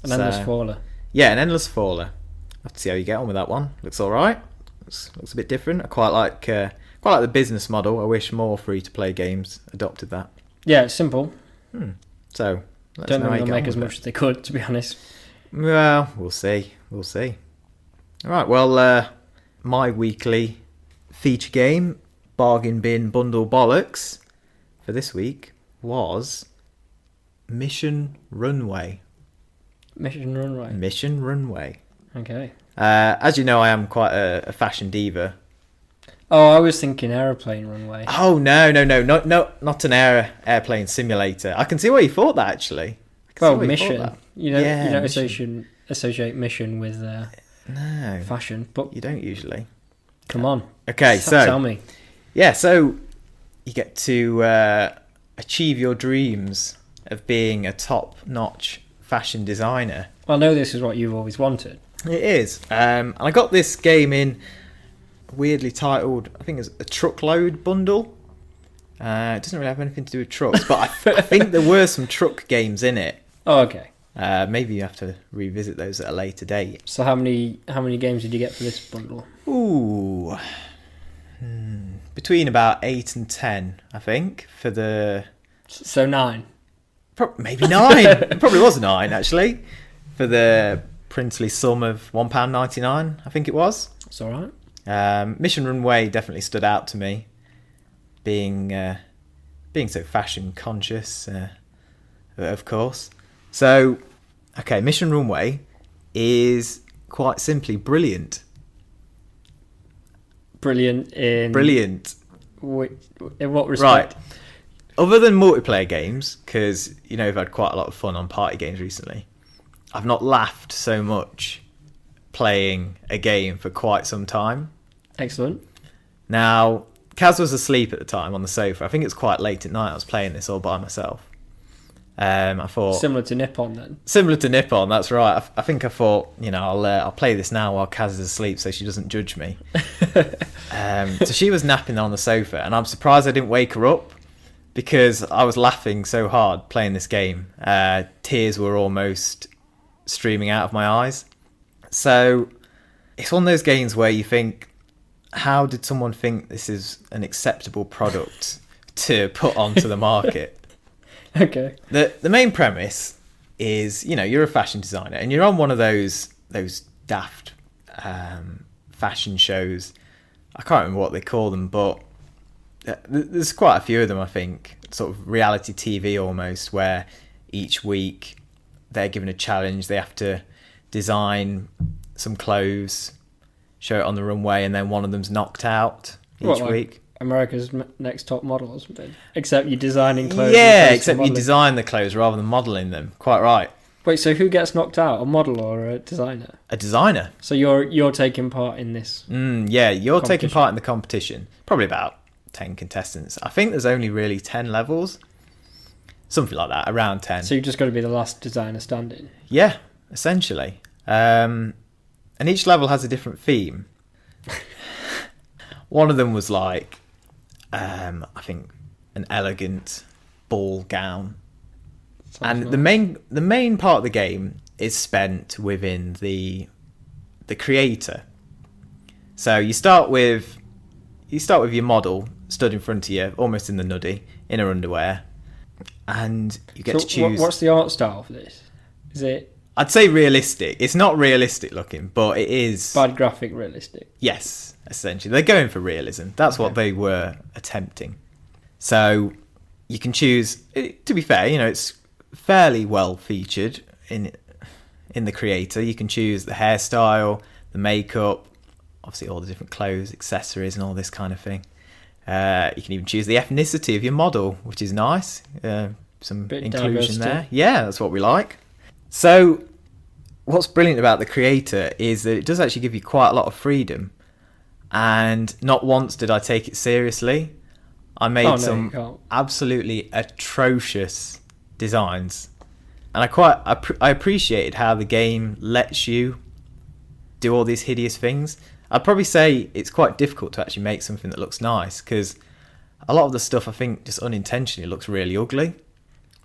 An endless faller. Yeah, an endless faller. I'll have to see how you get on with that one. Looks alright. Looks a bit different. I quite like the business model. I wish more free-to-play games adopted that. Yeah, it's simple. So, don't think they'll make as much as they could, to be honest. Well, we'll see. Alright, well, my weekly feature game, Bargain Bin Bundle Bollocks, for this week was Mission Runway. Mission Runway. Okay. As you know, I am quite a fashion diva. Oh, I was thinking Aeroplane Runway. Oh, no, not an airplane simulator. I can see why you thought that, actually. Well, Mission. You don't associate Mission with fashion, but you don't usually. Come on. Okay, so tell me. Yeah, so you get to achieve your dreams of being a top-notch fashion designer. Well, I know this is what you've always wanted. It is. And I got this game in weirdly titled, I think it's a truckload bundle. It doesn't really have anything to do with trucks, but I think there were some truck games in it. Oh, okay. Maybe you have to revisit those at a later date. So how many games did you get for this bundle? Ooh. Between about 8 and 10, I think, for the... So 9. Maybe 9. It probably was 9, actually. For the princely sum of £1.99, I think it was. It's all right. Mission Runway definitely stood out to me, being so fashion conscious, of course. So, okay, Mission Runway is quite simply brilliant. Brilliant in what respect? Right. Other than multiplayer games, because we've had quite a lot of fun on party games recently, I've not laughed so much playing a game for quite some time. Excellent. Now, Kaz was asleep at the time on the sofa. I think it was quite late at night. I was playing this all by myself. I thought similar to Nippon then. Similar to Nippon, that's right. I think I thought, I'll play this now while Kaz is asleep, so she doesn't judge me. So she was napping on the sofa, and I'm surprised I didn't wake her up because I was laughing so hard playing this game. Tears were almost streaming out of my eyes. So it's one of those games where you think, how did someone think this is an acceptable product to put onto the market? Okay. The main premise is, you're a fashion designer and you're on one of those daft fashion shows. I can't remember what they call them, but there's quite a few of them, I think, sort of reality TV almost, where each week they're given a challenge. They have to design some clothes, show it on the runway, and then one of them's knocked out each week. America's Next Top Model or something. Except you're designing clothes. Yeah, except you design the clothes rather than modelling them. Quite right. Wait, so who gets knocked out? A model or a designer? A designer. So you're taking part in this? Yeah, you're taking part in the competition. Probably about 10 contestants. I think there's only really 10 levels. Something like that, around 10. So you've just got to be the last designer standing? Yeah, essentially. And each level has a different theme. One of them was like, I think, an elegant ball gown. Sounds nice. The main part of the game is spent within the creator. So you start with your model stood in front of you, almost in the nuddy, in her underwear, and you get to choose. What's the art style for this? Is it? I'd say realistic. It's not realistic looking, but it is bad graphic realistic. Yes, essentially they're going for realism. That's what they were attempting. So you can choose. To be fair, it's fairly well featured in the creator. You can choose the hairstyle, the makeup, obviously all the different clothes, accessories, and all this kind of thing. You can even choose the ethnicity of your model, which is nice. Some bit inclusion diversity there. Yeah, that's what we like. So what's brilliant about the creator is that it does actually give you quite a lot of freedom. And not once did I take it seriously. I made some absolutely atrocious designs. And I appreciated how the game lets you do all these hideous things. I'd probably say it's quite difficult to actually make something that looks nice, because a lot of the stuff I think just unintentionally looks really ugly.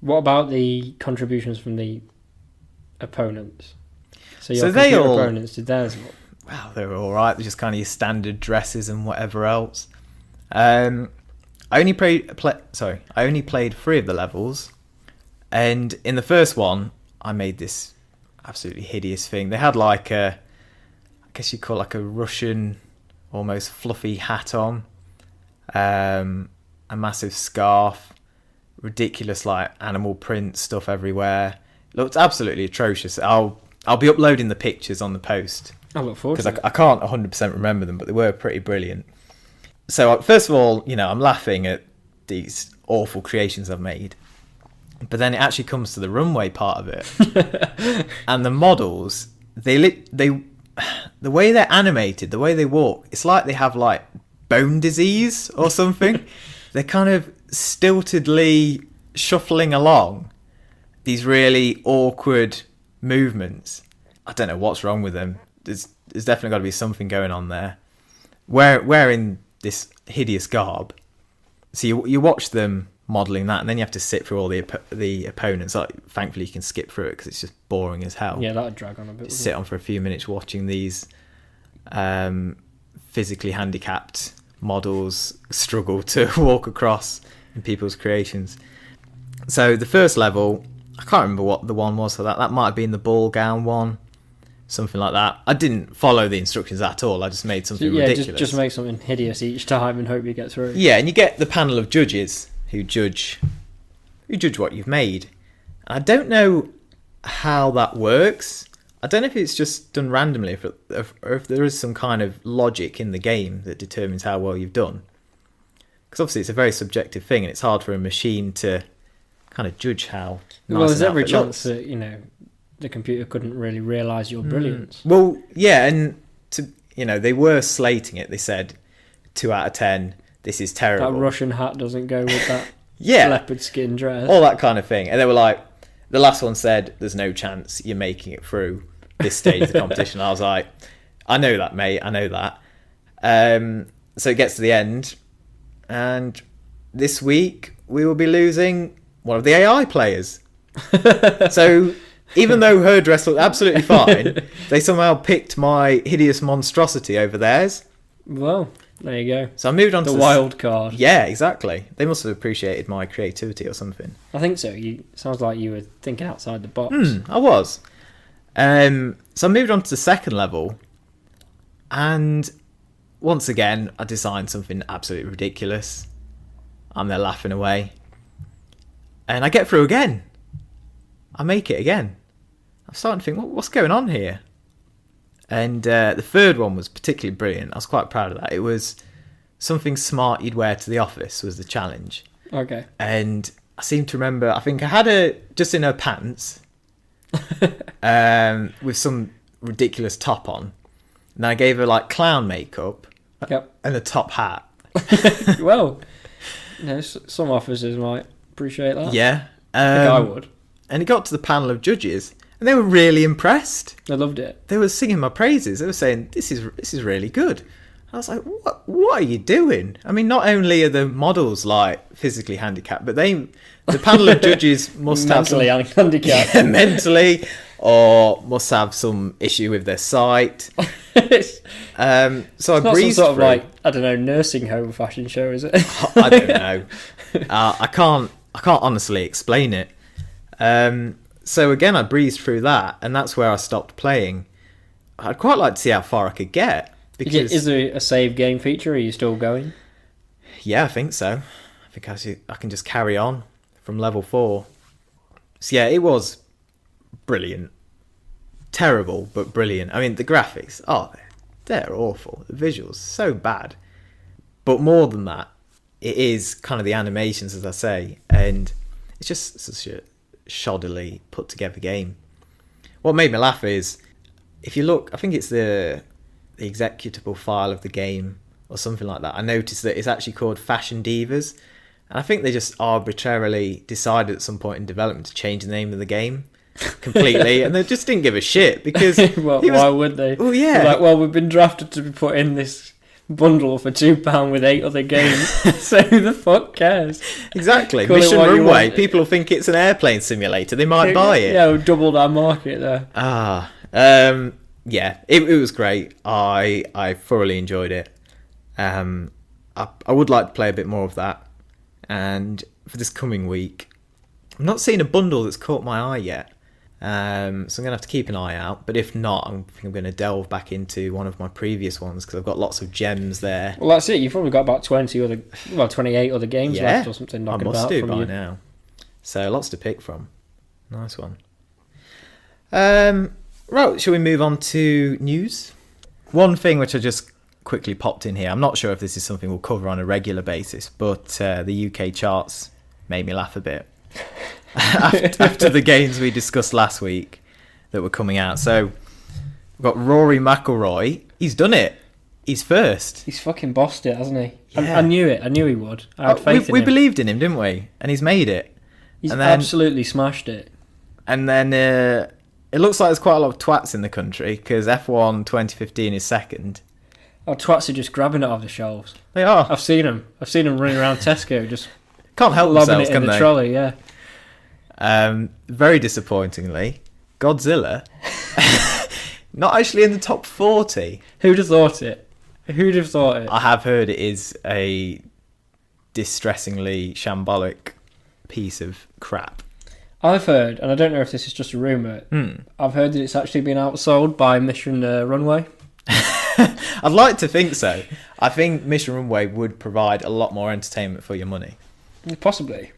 What about the contributions from the opponents? So your opponents, did theirs look? Wow, they were all right. They're just kind of your standard dresses and whatever else. I only played 3 of the levels, and in the first one, I made this absolutely hideous thing. They had like I guess you'd call it like a Russian, almost fluffy hat on, a massive scarf, ridiculous like animal print stuff everywhere. Looked absolutely atrocious. I'll be uploading the pictures on the post. I look forward to it. Because I can't 100% remember them, but they were pretty brilliant. So first of all, I'm laughing at these awful creations I've made. But then it actually comes to the runway part of it. And the models, the way they're animated, the way they walk, it's like they have like bone disease or something. They're kind of stiltedly shuffling along these really awkward movements. I don't know what's wrong with them. There's definitely got to be something going on there. Wearing this hideous garb. So you watch them modelling that, and then you have to sit through all the opponents. Like, thankfully you can skip through it because it's just boring as hell. Yeah, that'd drag on a bit. Sit on for a few minutes watching these physically handicapped models struggle to walk across in people's creations. So the first level, I can't remember what the one was for that. That might have been the ball gown one. something like that. I didn't follow the instructions at all. I just made something ridiculous. Just make something hideous each time and hope you get through. Yeah, and you get the panel of judges who judge what you've made. I don't know how that works. I don't know if it's just done randomly, or if there is some kind of logic in the game that determines how well you've done. Because obviously it's a very subjective thing, and it's hard for a machine to kind of judge how nice. Well, there's an every outfit chance looks. that the computer couldn't really realise your brilliance. Well, yeah, and they were slating it. They said 2 out of 10. This is terrible. That Russian hat doesn't go with that Yeah, leopard skin dress. all that kind of thing. And they were like, the last one said, "There's no chance you're making it through this stage of the competition." I was like, "I know that, mate. I know that." So it gets to the end, and this week we will be losing one of the AI players. So even though her dress looked absolutely fine, they somehow picked my hideous monstrosity over theirs. Well, there you go. So I moved on The to wild card. Yeah, exactly. They must have appreciated my creativity or something. I think so. Sounds like you were thinking outside the box. I was. So I moved on to the second level, and once again I designed something absolutely ridiculous. I'm there laughing away, and I get through again. I make it again. I'm starting to think, what's going on here? And the third one was particularly brilliant. I was quite proud of that. It was something smart you'd wear to the office was the challenge. Okay. And I seem to remember, I think I had her just in her pants with some ridiculous top on. And I gave her like clown makeup and a top hat. Well, some officers might appreciate that. Yeah. I think I would. And it got to the panel of judges, and they were really impressed. They loved it. They were singing my praises. They were saying, "This is really good." I was like, "What are you doing?" I mean, not only are the models like physically handicapped, but the panel of judges must have mentally handicapped. Yeah, mentally, or must have some issue with their sight. So I It's not breezed some sort through. of I don't know, nursing home fashion show, is it? I don't know. I can't honestly explain it. So again, I breezed through that, and that's where I stopped playing. I'd quite like to see how far I could get. Because Is there a save game feature? Are you still going? yeah, I think so. I think I can just carry on from level 4. So yeah, it was brilliant. Terrible, but brilliant. I mean, the graphics, they're awful. The visuals, so bad. But more than that, it is kind of the animations, as I say, and it's just such a shoddily put together game. What made me laugh is, if you look, I think it's the executable file of the game or something like that. I noticed that it's actually called Fashion Divas, and I think they just arbitrarily decided at some point in development to change the name of the game completely, and they just didn't give a shit because Well, why would they? Well, yeah. They're like, we've been drafted to be put in this bundle for £2 with 8 other games, so who the fuck cares? Exactly. Call it Mission what you Runway. want. People will think it's an airplane simulator. They might buy it. Yeah, we've doubled our market there. Yeah, it was great. I thoroughly enjoyed it. I would like to play a bit more of that. And for this coming week, I'm not seeing a bundle that's caught my eye yet. So I'm going to have to keep an eye out. But if not, I think I'm going to delve back into one of my previous ones because I've got lots of gems there. Well, that's it. You've probably got about 28 other games Yeah, left or something I knocking must about do from by you. now. So lots to pick from. Nice one. Right, shall we move on to news? One thing which I just quickly popped in here, I'm not sure if this is something we'll cover on a regular basis, but the UK charts made me laugh a bit after the games we discussed last week that were coming out. So we've got Rory McIlroy. He's done it. He's first. He's fucking bossed it, hasn't he? Yeah. I knew it. I knew he would. I had faith in we him. believed in him, didn't we? And he's made it. He's and then, absolutely smashed it. And then it looks like there's quite a lot of twats in the country because F1 2015 is second. Oh, twats are just grabbing it off the shelves. They are. I've seen them. I've seen them running around Tesco just Can't help lobbing themselves, it in can the they? trolley, yeah. Very disappointingly, Godzilla not actually in the top 40. Who'd have thought it? Who'd have thought it? I have heard it is a distressingly shambolic piece of crap. I've heard, and I don't know if this is just a rumour, I've heard that it's actually been outsold by Mission Runway. I'd like to think so. I think Mission Runway would provide a lot more entertainment for your money. Possibly.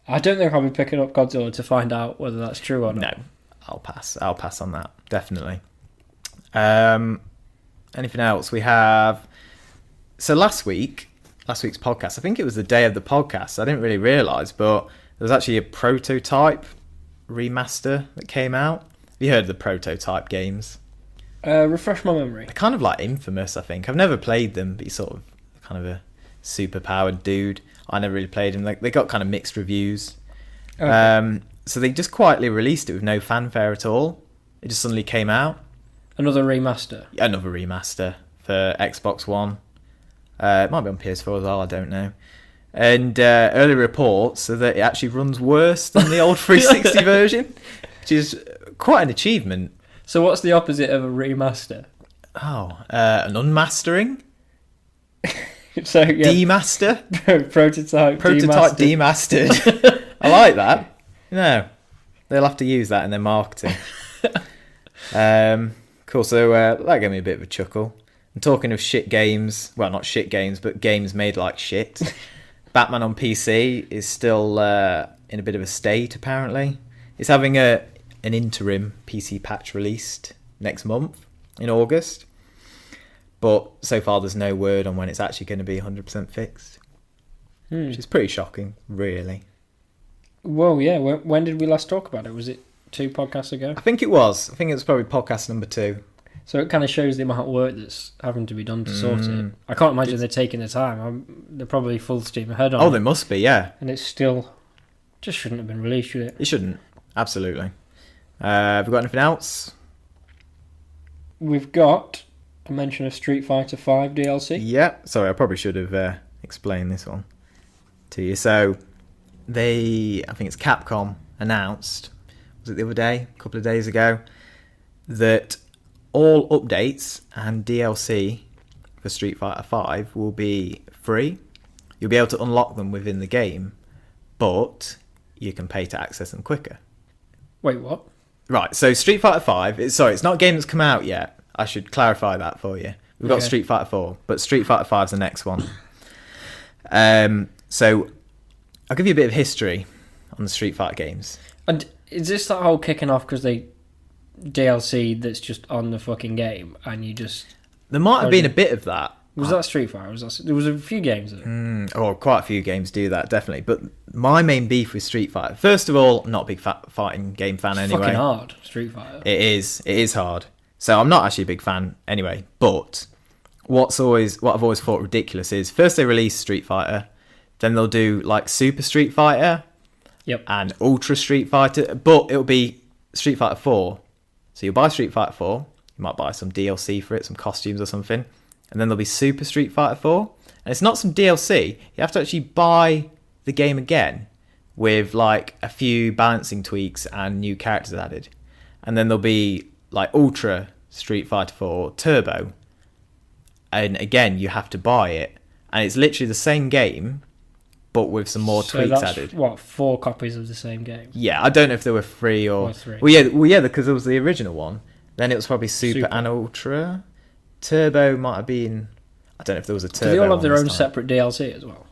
I don't think I'll be picking up Godzilla to find out whether that's true or not. No, I'll pass. I'll pass on that, definitely. Anything else? We have... So last week's podcast, I think it was the day of the podcast, I didn't really realise, but there was actually a prototype remaster that came out. Have you heard of the prototype games? Refresh my memory. They're kind of like Infamous, I think. I've never played them, but he's sort of kind of a super-powered dude. I never really played them. Like, they got kind of mixed reviews. Okay. So they just quietly released it with no fanfare at all. It just suddenly came out. Another remaster? Another remaster for Xbox One. It might be on PS4 as well, I don't know. And early reports are that it actually runs worse than the old 360 version, which is quite an achievement. So what's the opposite of a remaster? An unmastering? So yeah, Demaster? Prototype demastered. I like that. No, they'll have to use that in their marketing. Cool, so that gave me a bit of a chuckle. And talking of shit games, well, not shit games, but games made like shit, Batman on PC is still in a bit of a state, apparently. It's having an interim PC patch released next month, in August. But so far there's no word on when it's actually going to be 100% fixed. Which is pretty shocking, really. Well, yeah, when did we last talk about it? Was it 2 podcasts ago? I think it was. I think it was probably podcast number 2. So it kind of shows the amount of work that's having to be done to sort it. I can't imagine they're taking the time. They're probably full steam ahead on it. Oh, they must be, yeah. And it's still... just shouldn't have been released, should it? It shouldn't. Absolutely. Have we got anything else? We've got a mention of Street Fighter V DLC. Yeah. Sorry, I probably should have explained this one to you. So, I think it's Capcom announced, was it the other day, a couple of days ago, that all updates and DLC for Street Fighter V will be free. You'll be able to unlock them within the game, but you can pay to access them quicker. Wait, what? Right, so Street Fighter V, it's not a game that's come out yet. I should clarify that for you. We've got Street Fighter 4, but Street Fighter 5 is the next one. So I'll give you a bit of history on the Street Fighter games. And is this that whole kicking off because they DLC that's just on the fucking game and you just... There might have been a bit of that. Was that Street Fighter? There was a few games though. Quite a few games do that, definitely. But my main beef with Street Fighter, first of all, I'm not a big fighting game fan anyway. Fucking hard, Street Fighter. It is hard. So I'm not actually a big fan anyway. But what I've always thought ridiculous is first they release Street Fighter, then they'll do like Super Street Fighter, and Ultra Street Fighter, but it'll be Street Fighter 4. So you'll buy Street Fighter 4, you might buy some DLC for it, some costumes or something, and then there'll be Super Street Fighter 4. And it's not some DLC, you have to actually buy the game again with like a few balancing tweaks and new characters added. And then there'll be like Ultra Street Fighter 4 Turbo. And again, you have to buy it. And it's literally the same game, but with some more tweaks added. What, 4 copies of the same game? Yeah, I don't know if there were 3 or 3. Well, yeah, because it was the original one. Then it was probably Super and Ultra. Turbo might have been... I don't know if there was a Turbo. Do they all have their own separate DLC as well?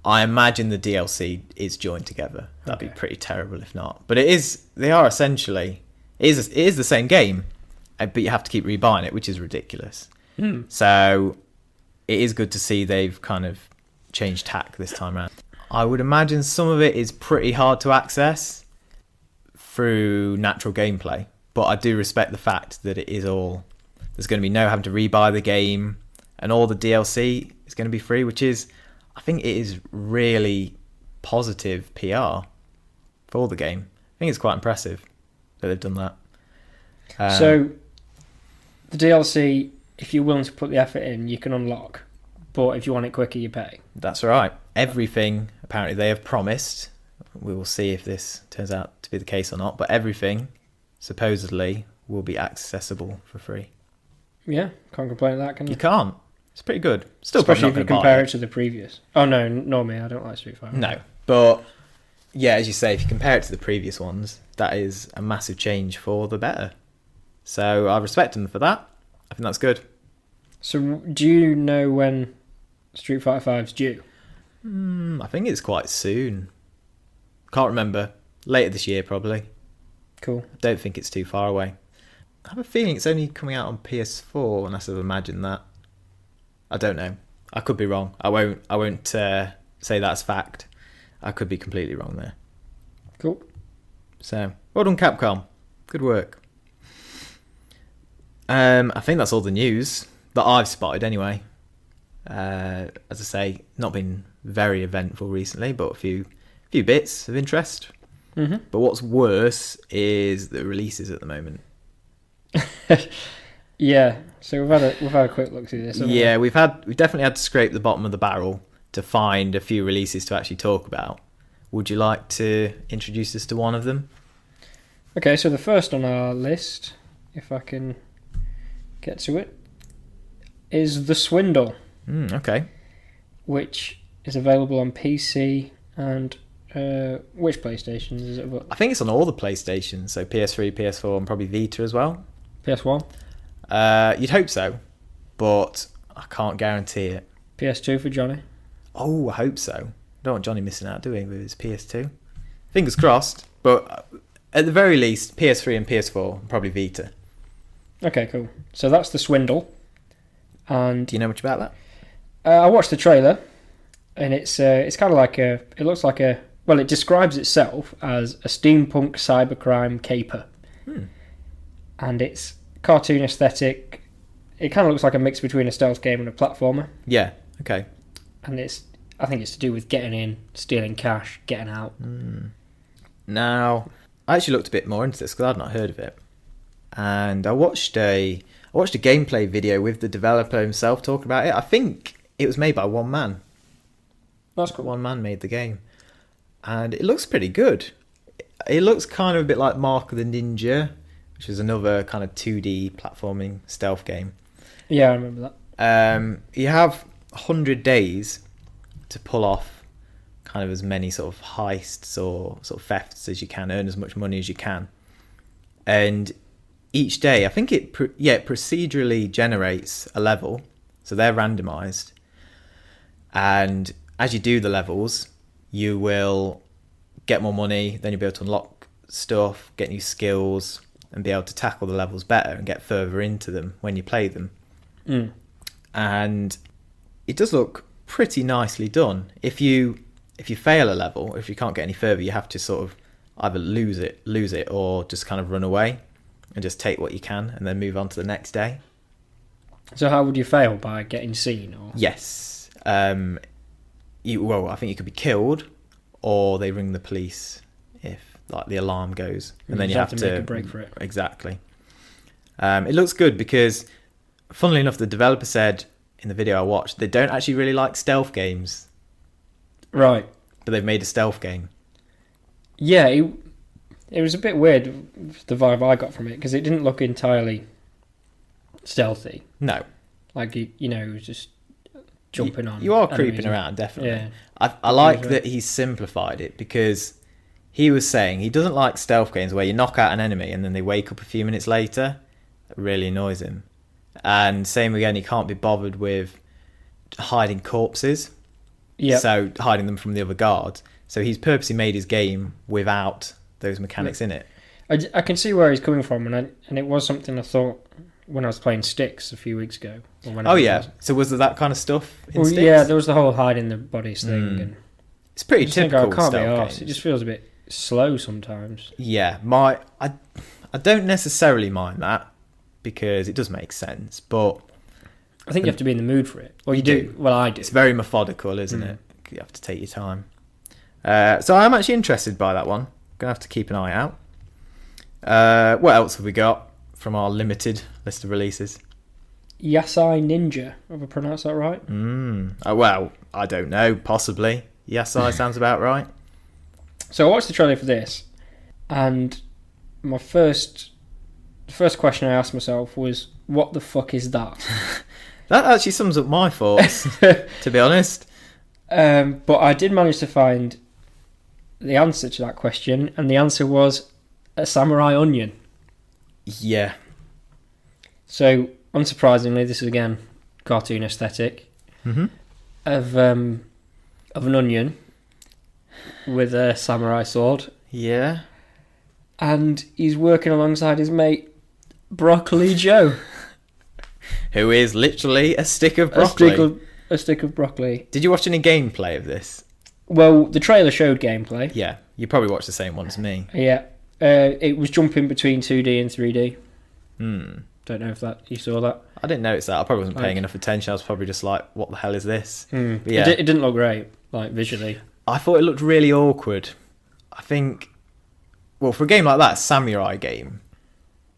I imagine the DLC is joined together. That'd be pretty terrible if not. But it is. They are essentially. It is the same game, but you have to keep rebuying it, which is ridiculous. So it is good to see they've kind of changed tack this time around. I would imagine some of it is pretty hard to access through natural gameplay, but I do respect the fact that it is all. There's going to be no having to rebuy the game, and all the DLC is going to be free, which is, I think it is really positive PR for the game. I think it's quite impressive that they've done that. So, the DLC, if you're willing to put the effort in, you can unlock. But if you want it quicker, you pay. That's right. Everything, apparently, they have promised. We will see if this turns out to be the case or not. But everything, supposedly, will be accessible for free. Yeah, can't complain with that, can you? You can't. It's pretty good. Still, especially if you compare it to the previous. Oh no, nor me. I don't like Street Fighter. No, but yeah, as you say, if you compare it to the previous ones, that is a massive change for the better. So I respect them for that. I think that's good. So do you know when Street Fighter V's due? I think it's quite soon. Can't remember. Later this year, probably. Cool. Don't think it's too far away. I have a feeling it's only coming out on PS4, unless I've imagined that. I don't know. I could be wrong. I won't say that's fact. I could be completely wrong there. Cool. So, well done, Capcom. Good work. I think that's all the news that I've spotted anyway. As I say, not been very eventful recently, but a few bits of interest. Mm-hmm. But what's worse is the releases at the moment. Yeah, so we've had a quick look through this. Yeah, we've definitely had to scrape the bottom of the barrel to find a few releases to actually talk about. Would you like to introduce us to one of them? Okay, so the first on our list, if I can get to it, is The Swindle. Okay. Which is available on PC and which PlayStations is it? I think it's on all the PlayStations, so PS3, PS4, and probably Vita as well. PS1? You'd hope so, but I can't guarantee it. PS2 for Johnny? Oh, I hope so. Don't want Johnny missing out, do we, with his PS2? Fingers crossed, but at the very least, PS3 and PS4, and probably Vita. Okay, cool. So that's The Swindle. And do you know much about that? I watched the trailer, and it's kind of like it looks like well, it describes itself as a steampunk cybercrime caper. And it's cartoon aesthetic. It kind of looks like a mix between a stealth game and a platformer. Yeah, okay. And I think it's to do with getting in, stealing cash, getting out. Now, I actually looked a bit more into this because I'd not heard of it. And I watched a gameplay video with the developer himself talking about it. I think it was made by one man. That's cool. One man made the game. And it looks pretty good. It looks kind of a bit like Mark of the Ninja, which is another kind of 2D platforming stealth game. Yeah, I remember that. You have 100 days to pull off kind of as many sort of heists or sort of thefts as you can, earn as much money as you can. And each day, I think it procedurally generates a level, so they're randomized. And as you do the levels, you will get more money, then you'll be able to unlock stuff, get new skills, and be able to tackle the levels better and get further into them when you play them. And it does look pretty nicely done. If you fail a level, if you can't get any further, you have to sort of either lose it or just kind of run away and just take what you can and then move on to the next day. So how would you fail? By getting seen? Or? Yes. I think you could be killed, or they ring the police if like the alarm goes, and then you have to make a break for it. Exactly. It looks good because, funnily enough, the developer said in the video I watched they don't actually really like stealth games. Right. But they've made a stealth game. Yeah, it was a bit weird, the vibe I got from it, because it didn't look entirely stealthy. No. Like, it was just jumping on. You are creeping around, definitely. Yeah. I like that he's simplified it, because he was saying he doesn't like stealth games where you knock out an enemy and then they wake up a few minutes later. It really annoys him. And same again, he can't be bothered with hiding corpses. Yeah. So hiding them from the other guards. So he's purposely made his game without those mechanics in it. I can see where he's coming from, and it was something I thought when I was playing Sticks a few weeks ago. Oh yeah. So was there that kind of stuff in Sticks? Yeah, there was the whole hiding the bodies thing. And it's pretty typical. I can't be stealth arsed. games. It just feels a bit slow sometimes. Yeah, I don't necessarily mind that because it does make sense, but I think you have to be in the mood for it. Well, you do. Well, I do. It's very methodical, isn't it? You have to take your time. So I'm actually interested by that one. Gonna have to keep an eye out. What else have we got from our limited list of releases? Yasai Ninja. Have I pronounced that right? Well, I don't know. Possibly. Yasai sounds about right. So I watched the trailer for this, and the first question I asked myself was, "What the fuck is that?" That actually sums up my thoughts, to be honest. But I did manage to find the answer to that question, and the answer was a samurai onion. Yeah. So, unsurprisingly, this is again cartoon aesthetic of an onion with a samurai sword, Yeah. and he's working alongside his mate Broccoli Joe. Who is literally a stick of broccoli. A stick of broccoli. Did you watch any gameplay of this? Well, the trailer showed gameplay. Yeah, you probably watched the same one as me. Yeah. It was jumping between 2D and 3D. Hmm. Don't know if you saw that. I didn't notice that. I probably wasn't paying enough attention. I was probably just like, what the hell is this? But yeah. It didn't look great, like, visually. I thought it looked really awkward. I think, well, for a game like that, a samurai game,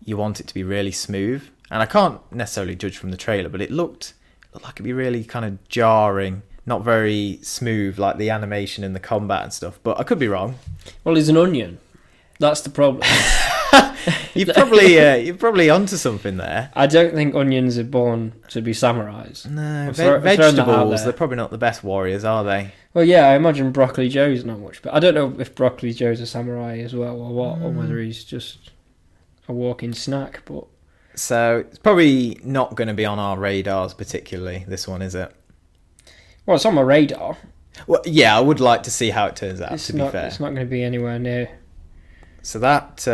you want it to be really smooth. And I can't necessarily judge from the trailer, but it looked like it'd be really kind of jarring, not very smooth, like the animation and the combat and stuff. But I could be wrong. Well, he's an onion. That's the problem. You're probably onto something there. I don't think onions are born to be samurais. No, I've vegetables, they're probably not the best warriors, are they? Well, yeah, I imagine Broccoli Joe's not much, but I don't know if Broccoli Joe's a samurai as well or what, or whether he's just a walking snack. But so it's probably not going to be on our radars particularly, this one, is it? Well, it's on my radar. Well, yeah, I would like to see how it turns out, to be fair. It's not going to be anywhere near. So that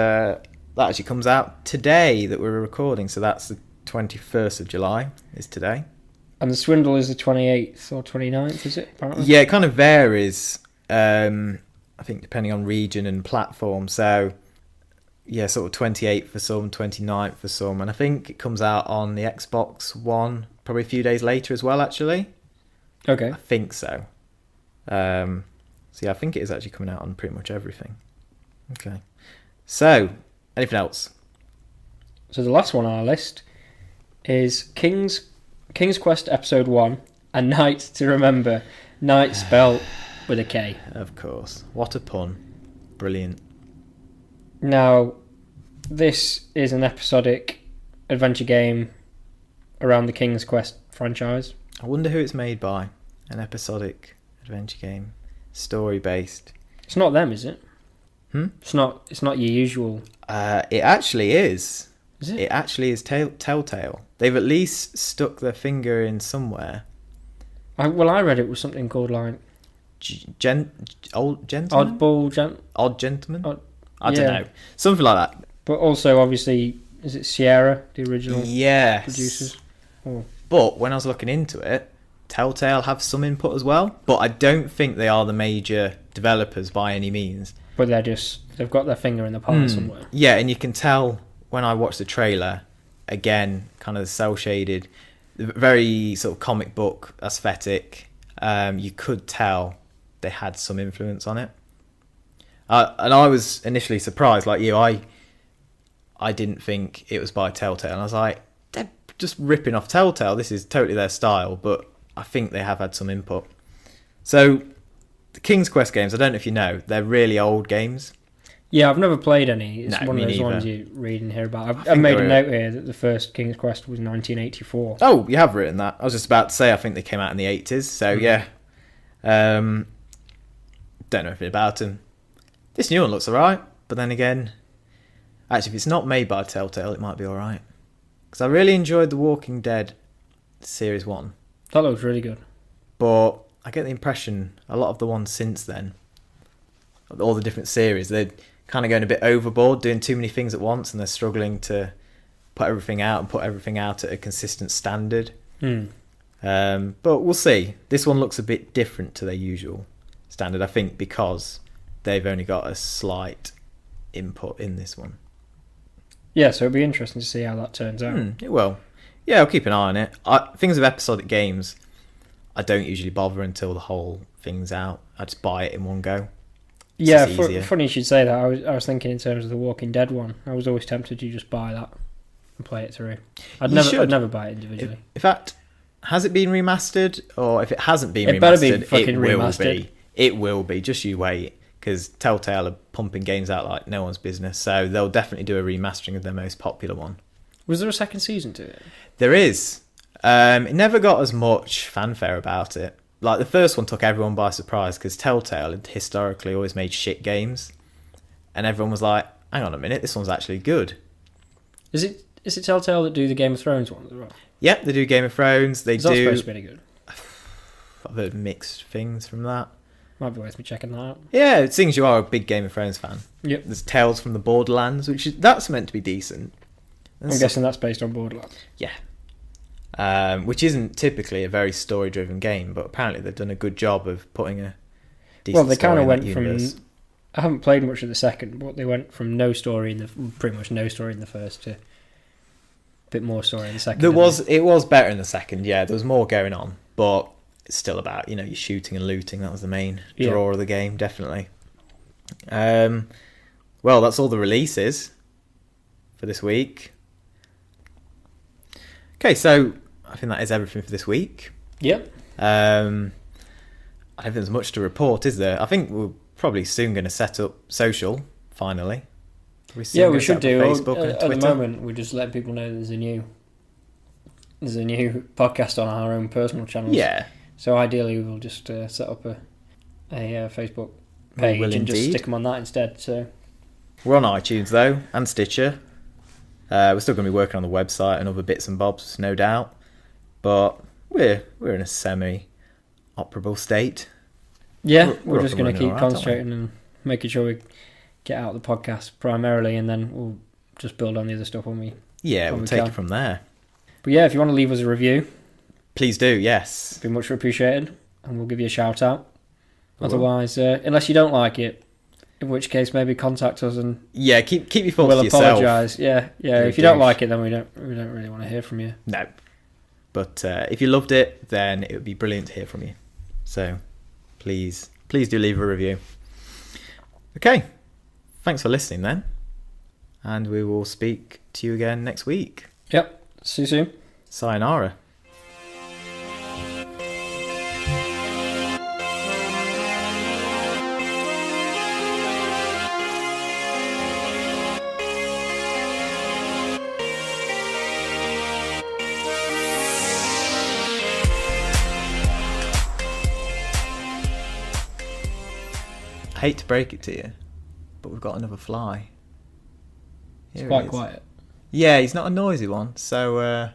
actually comes out today that we're recording, so that's the 21st of July is today. And the Swindle is the 28th or 29th, is it? Apparently? Yeah, it kind of varies, I think, depending on region and platform. So, yeah, sort of 28th for some, 29th for some. And I think it comes out on the Xbox One probably a few days later as well, actually. Okay. I think so. So, yeah, I think it is actually coming out on pretty much everything. Okay. So, anything else? So the last one on our list is King's Quest Episode 1, A Night to Remember. Night spelled with a K. Of course. What a pun. Brilliant. Now, this is an episodic adventure game around the King's Quest franchise. I wonder who it's made by. An episodic adventure game. Story-based. It's not them, is it? Hmm? It's not your usual... It actually is. Is it? It actually is Telltale. They've at least stuck their finger in somewhere. I read it was something called like... Old Gentleman? Odd Gentleman? I don't know. Something like that. But also, obviously, is it Sierra, the original producers? Oh. But when I was looking into it, Telltale have some input as well. But I don't think they are the major developers by any means. But they've got their finger in the pie somewhere. Yeah, and you can tell when I watched the trailer, again, kind of cel-shaded, very sort of comic book aesthetic. You could tell they had some influence on it. And I was initially surprised, like you. I didn't think it was by Telltale. And I was like, they're just ripping off Telltale. This is totally their style. But I think they have had some input. So... the King's Quest games, I don't know if you know, they're really old games. Yeah, I've never played any. It's one of those neither. ones you read and hear about. I've made a note here that the first King's Quest was 1984. Oh, you have written that. I was just about to say, I think they came out in the 80s. So, yeah. Don't know anything about them. This new one looks alright. But then again, actually, if it's not made by Telltale, it might be alright. Because I really enjoyed The Walking Dead Series 1. That looks really good. But... I get the impression a lot of the ones since then, all the different series, they're kind of going a bit overboard, doing too many things at once, and they're struggling to put everything out at a consistent standard. But we'll see. This one looks a bit different to their usual standard, I think, because they've only got a slight input in this one. Yeah, so it'll be interesting to see how that turns out. It will. Yeah, I'll keep an eye on it. Things with episodic games... I don't usually bother until the whole thing's out. I just buy it in one go. Yeah, funny you should say that. I was thinking in terms of the Walking Dead one. I was always tempted to just buy that and play it through. I'd never buy it individually. In fact, has it been remastered? Or if it hasn't been remastered, better be fucking remastered. It will be. Just you wait. Because Telltale are pumping games out like no one's business. So they'll definitely do a remastering of their most popular one. Was there a second season to it? There is. It never got as much fanfare about it. like the first one took everyone by surprise because Telltale had historically always made shit games, and everyone was like, "Hang on a minute, this one's actually good." Is it Telltale that do the Game of Thrones ones as well? Yep, they do Game of Thrones. They Is that do. supposed to be any good? I've heard mixed things from that. Might be worth me checking that out. Yeah, it seems you are a big Game of Thrones fan. Yep. There's Tales from the Borderlands, that's meant to be decent. I'm guessing that's based on Borderlands. Yeah. Which isn't typically a very story-driven game, but apparently they've done a good job of putting a decent Well, they kind of story in went that from. universe. I haven't played much of the second, but they went from pretty much no story in the first to a bit more story in the second. It was better in the second, yeah. There was more going on, but it's still about, you know, your shooting and looting. That was the main draw of the game, definitely. Well, that's all the releases for this week. Okay, so I think that is everything for this week. Yep. I don't think there's much to report, is there? I think we're probably soon going to set up social, finally. We should do. Facebook and at Twitter. The moment, we're just letting people know there's a new podcast on our own personal channels. Yeah. So ideally, we'll just set up a Facebook page and just stick them on that instead. So we're on iTunes though, and Stitcher. We're still going to be working on the website and other bits and bobs, no doubt. But we're in a semi-operable state. Yeah, we're up just and going to running keep all right, concentrating and making sure we get out the podcast primarily, and then we'll just build on the other stuff when we. Yeah, when we'll we take can. it from there. But yeah, if you want to leave us a review, please do. Yes, it'd be much appreciated, and we'll give you a shout out. Otherwise, unless you don't like it, in which case maybe contact us and keep your thoughts we'll to yourself. apologise. Yeah. If you don't like it, then we don't really want to hear from you. No, but if you loved it, then it would be brilliant to hear from you. So please do leave a review. Okay, thanks for listening then, and we will speak to you again next week. Yep. See you soon. Sayonara. I hate to break it to you, but we've got another fly. It's quite quiet. Yeah, he's not a noisy one, so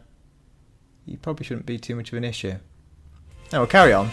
you probably shouldn't be too much of an issue. No, we'll carry on.